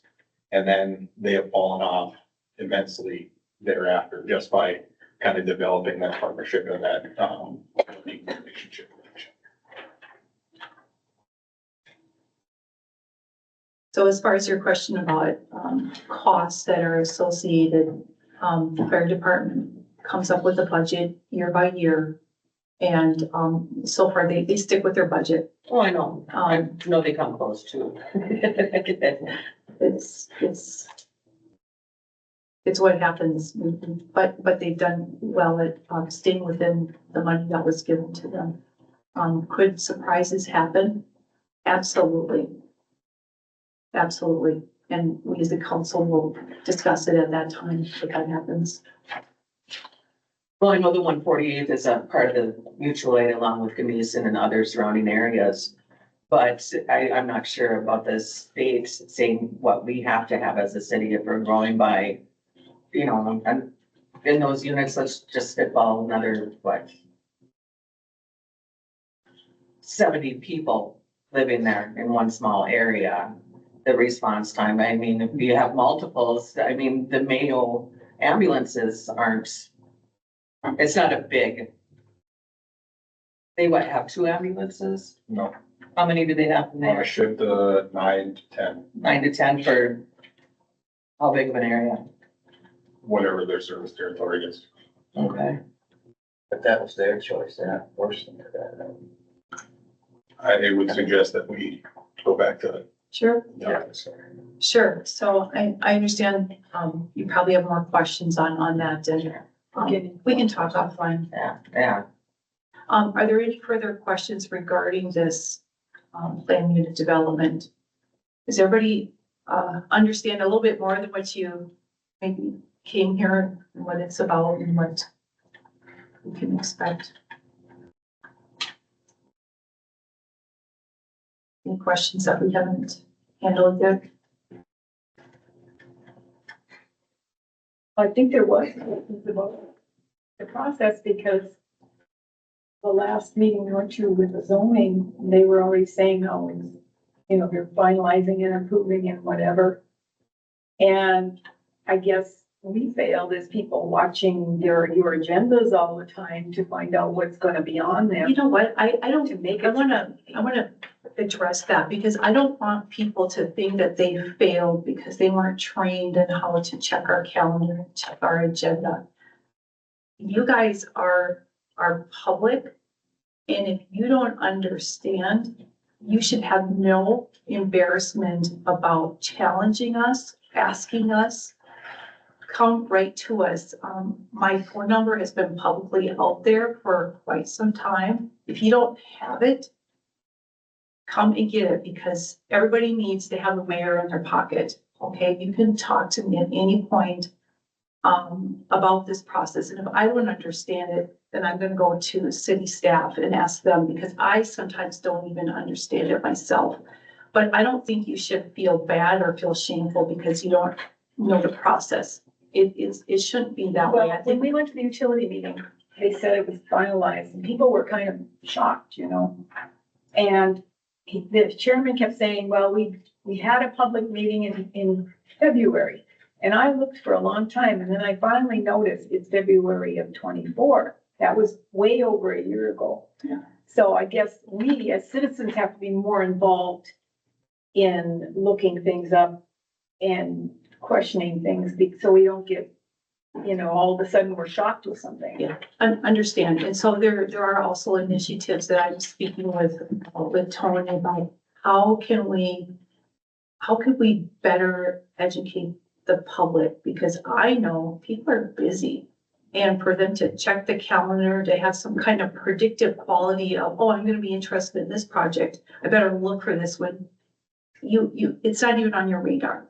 and then they have fallen off immensely thereafter, just by kind of developing that partnership and that relationship. So as far as your question about costs that are associated, the fire department comes up with a budget year by year. And so far, they stick with their budget. Oh, I know. I know they come close to. It's what happens, but they've done well at staying within the money that was given to them. Could surprises happen? Absolutely. Absolutely. And we as a council will discuss it at that time if that happens. Well, I know the 148th is a part of the mutual aid along with Gamison and other surrounding areas. But I'm not sure about the state saying what we have to have as a city if we're growing by, you know, and in those units, let's just spitball another, 70 people living there in one small area. The response time, I mean, if you have multiples, I mean, the Mayo ambulances aren't, it's not a big. They have 2 ambulances? No. How many do they have in there? Shift 9 to 10. 9 to 10 for how big of an area? Whatever their service territory is. Okay. But that was their choice, they're not forced into that. I would suggest that we go back to. Sure. Sure. So I understand, you probably have more questions on that and, we can talk offline. Yeah. Are there any further questions regarding this, plan unit development? Does everybody, understand a little bit more than what you maybe came here and what it's about and what we can expect? Any questions that we haven't handled yet? I think there was questions about the process because the last meeting we went to with the zoning, they were already saying, oh, it's, you know, they're finalizing and approving and whatever. And I guess we failed as people watching your agendas all the time to find out what's gonna be on there. You know what, I don't, To make I it. wanna address that because I don't want people to think that they failed because they weren't trained in how to check our calendar, check our agenda. You guys are public, and if you don't understand, you should have no embarrassment about challenging us, asking us. Come right to us. My phone number has been publicly out there for quite some time. If you don't have it, come and get it because everybody needs to have a mayor in their pocket. Okay, you can talk to me at any point about this process. And if I don't understand it, then I'm gonna go to city staff and ask them because I sometimes don't even understand it myself. But I don't think you should feel bad or feel shameful because you don't know the process. It shouldn't be that way. Well, I when think we went to the utility meeting, they said it was finalized and people were kind of shocked, you know? And the chairman kept saying, well, we had a public meeting in February. And I looked for a long time and then I finally noticed it's February of 24. That was way over a year ago. Yeah. So I guess we as citizens have to be more involved in looking things up and questioning things so we don't get, you know, all of a sudden we're shocked with something. Yeah, understand. And so there are also initiatives that I'm speaking with Tony about how could we better educate the public? Because I know people are busy. And for them to check the calendar, to have some kind of predictive quality of, oh, I'm gonna be interested in this project. I better look for this one. It's not even on your radar.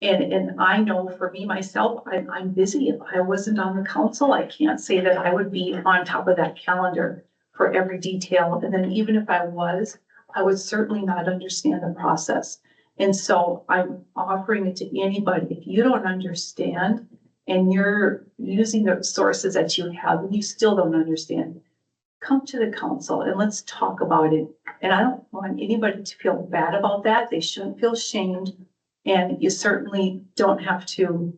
And I know for me, myself, I'm busy. If I wasn't on the council, I can't say that I would be on top of that calendar for every detail. And then even if I was, I would certainly not understand the process. And so I'm offering it to anybody. If you don't understand and you're using the sources that you have and you still don't understand, come to the council and let's talk about it. And I don't want anybody to feel bad about that. They shouldn't feel shamed. And you certainly don't have to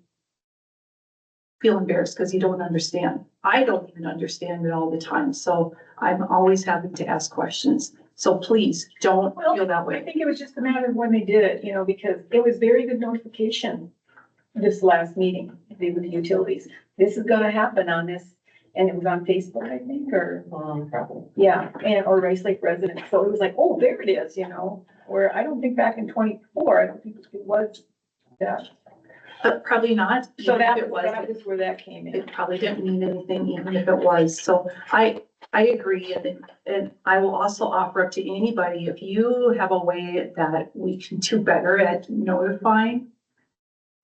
feel embarrassed because you don't understand. I don't even understand it all the time. So I'm always happy to ask questions. So please don't feel that I way. think it was just a matter of when they did it, you know, because it was very good notification this last meeting with the utilities. This is gonna happen on this, and it was on Facebook, I think, or, Probably. yeah, and, or Rice Lake residents. So it was like, oh, there it is, you know, where I don't think back in 24, I don't think it was that. Probably not. So even that if it was where that came in. It probably didn't mean anything, even if it was. So I agree. And I will also offer up to anybody, if you have a way that we can do better at notifying,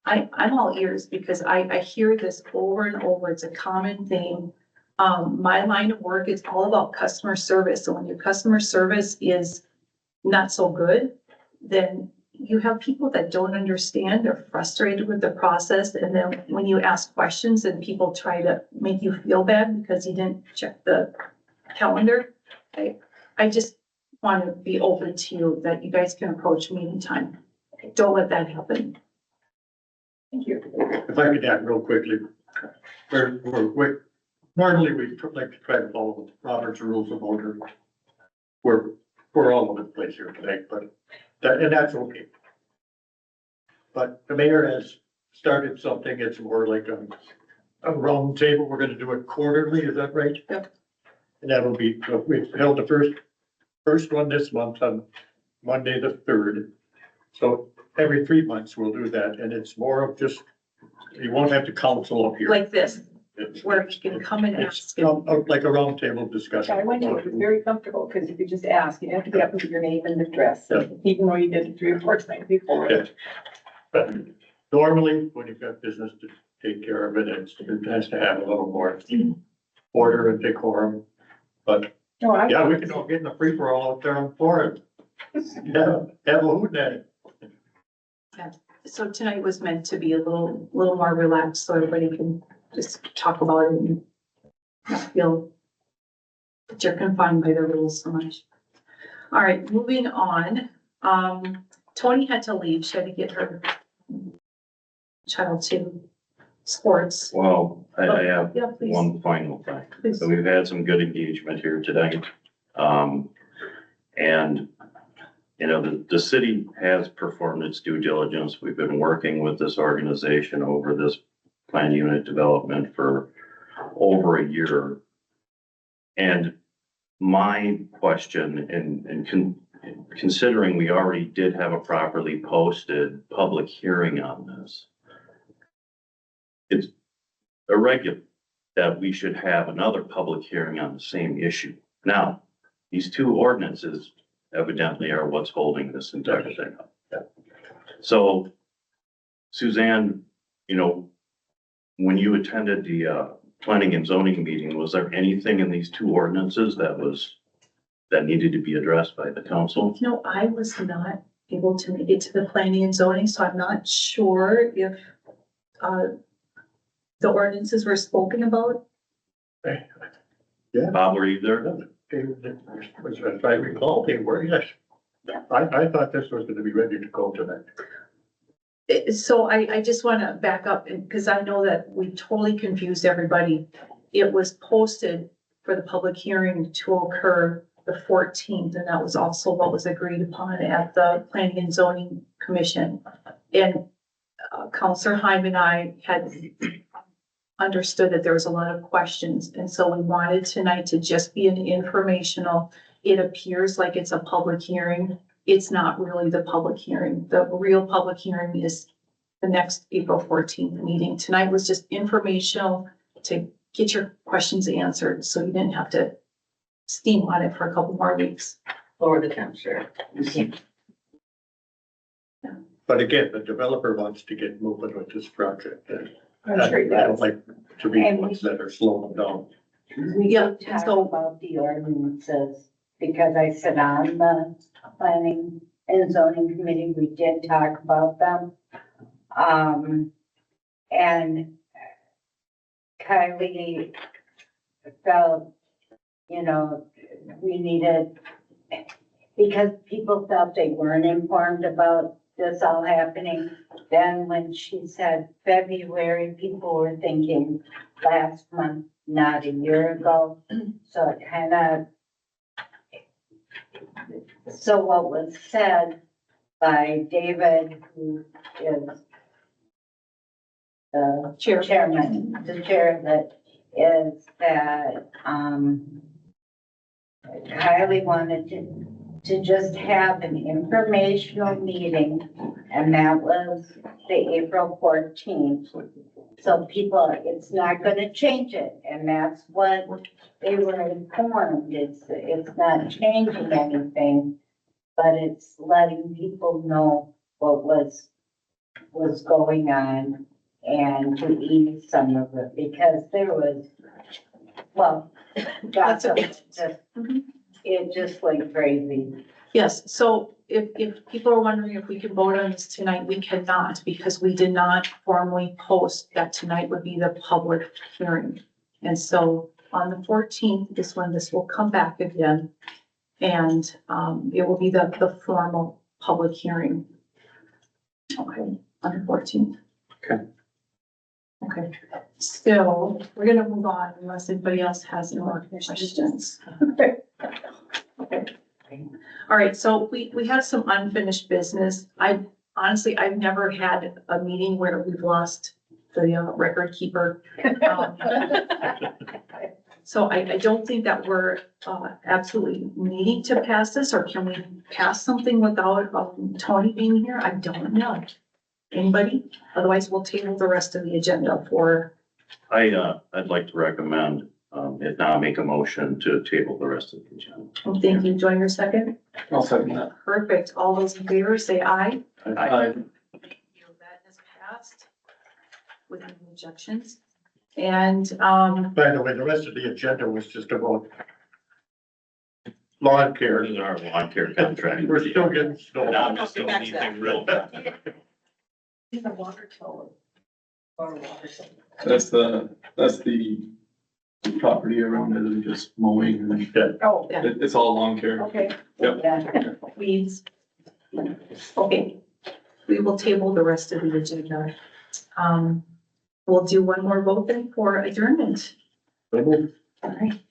I'm all ears because I hear this over and over. It's a common theme. My line of work is all about customer service. So when your customer service is not so good, then you have people that don't understand, they're frustrated with the process. And then when you ask questions and people try to make you feel bad because you didn't check the calendar, I just want to be open to you that you guys can approach me anytime. Don't let that happen. Thank you. If I could add real quickly, normally we like to try to follow Robert's rules of order. We're all over the place here today, but that's okay. But the mayor has started something, it's more like a round table, we're gonna do it quarterly, is that right? Yep. And that'll be, we held the first one this month on Monday the 3rd. So every 3 months we'll do that, and it's more of just, you won't have to counsel up here. Like this. where we can come and ask. Like a roundtable discussion. I went to, it was very comfortable, because if you just ask, you didn't have to get up with your name and address, even though you did it 3 or 4 times before. Yeah. But normally, when you've got business to take care of it, it has to have a little more order and decorum. But, No, I. yeah, we can all get in the free for all out there on Florida. Yeah, have a hoot at it. So tonight was meant to be a little more relaxed, so everybody can just talk about it and not feel that you're confined by the rules so much. All right, moving on. Tony had to leave. She had to get her child to sports. Well, I have Yeah, please. one final thing. Please. So we've had some good engagement here tonight. And, you know, the city has performed its due diligence. We've been working with this organization over this plan unit development for over a year. And my question, considering we already did have a properly posted public hearing on this, it's irregular that we should have another public hearing on the same issue. Now, these 2 ordinances evidently are what's holding this entire thing up. So, Suzanne, you know, when you attended the planning and zoning meeting, was there anything in these 2 ordinances that needed to be addressed by the council? No, I was not able to make it to the planning and zoning, so I'm not sure if the ordinances were spoken about. Bob, were you there? As I recall, they were, yes. I thought this was gonna be ready to go tonight. So I just want to back up, because I know that we totally confused everybody. It was posted for the public hearing to occur the 14th, and that was also what was agreed upon at the Planning and Zoning Commission. And Counselor Heim and I had understood that there was a lot of questions, and so we wanted tonight to just be an informational. It appears like it's a public hearing. It's not really the public hearing. The real public hearing is the next April 14th meeting. Tonight was just informational to get your questions answered, so you didn't have to steam on it for a couple more weeks. Lower the temperature. But again, the developer wants to get moving with this project. I'm sure he I don't does. like to be the ones that are slowing down. We Yeah, did talk so- about the ordinances, because I sit on the planning and zoning committee, we did talk about them. And Kylie felt, you know, we needed, because people felt they weren't informed about this all happening. Then when she said February, people were thinking last month, not a year ago. So it kind of, so what was said by David, who is the chairman, the chair of it, is that, Kylie wanted to just have an informational meeting, and that was the April 14th. So people, it's not gonna change it, and that's what they were informed. It's not changing anything, but it's letting people know what was going on and to ease some of it, because there was, well, gossip, it just went crazy. Yes, so if people are wondering if we can vote on this tonight, we cannot, because we did not formally post that tonight would be the public hearing. And so on the 14th is when this will come back again, and it will be the formal public hearing. Okay, on the 14th. Okay. Okay, so we're gonna move on unless anybody else has any more questions. Okay. All right, so we have some unfinished business. Honestly, I've never had a meeting where we've lost the record keeper. So I don't think that we're absolutely needing to pass this, or can we pass something without Tony being here? I don't know. Anybody? Otherwise, we'll table the rest of the agenda for I'd like to recommend, if not make a motion to table the rest of the agenda. Thank you. Join your second. I'll second that. Perfect. All those in favor say aye. Aye. That is passed with no objections. And, By the way, the rest of the agenda was just about lawn care. Here's our lawn care contract. We're still getting snow. Now I'm just doing anything real bad. the water tower. Or water tower. That's the property around it and just mowing and Oh, yeah, it's all lawn care. okay. Yep. Yeah, weeds. Okay, we will table the rest of the agenda. We'll do one more vote then for adjournment. All right.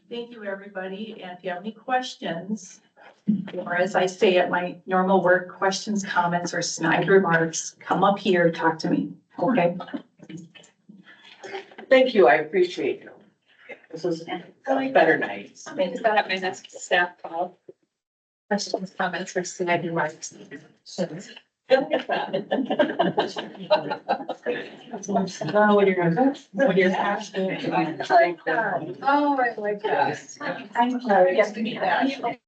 Thank you, everybody, and if you have any questions, or as I say at my normal work, questions, comments, or snide remarks, come up here, talk to me, okay? Thank you, I appreciate you. This was better nights. Is that my next staff call? Questions, comments, or snide remarks? Look at that. When you're passionate. Oh, I like that. I'm sorry. Yes, to me that.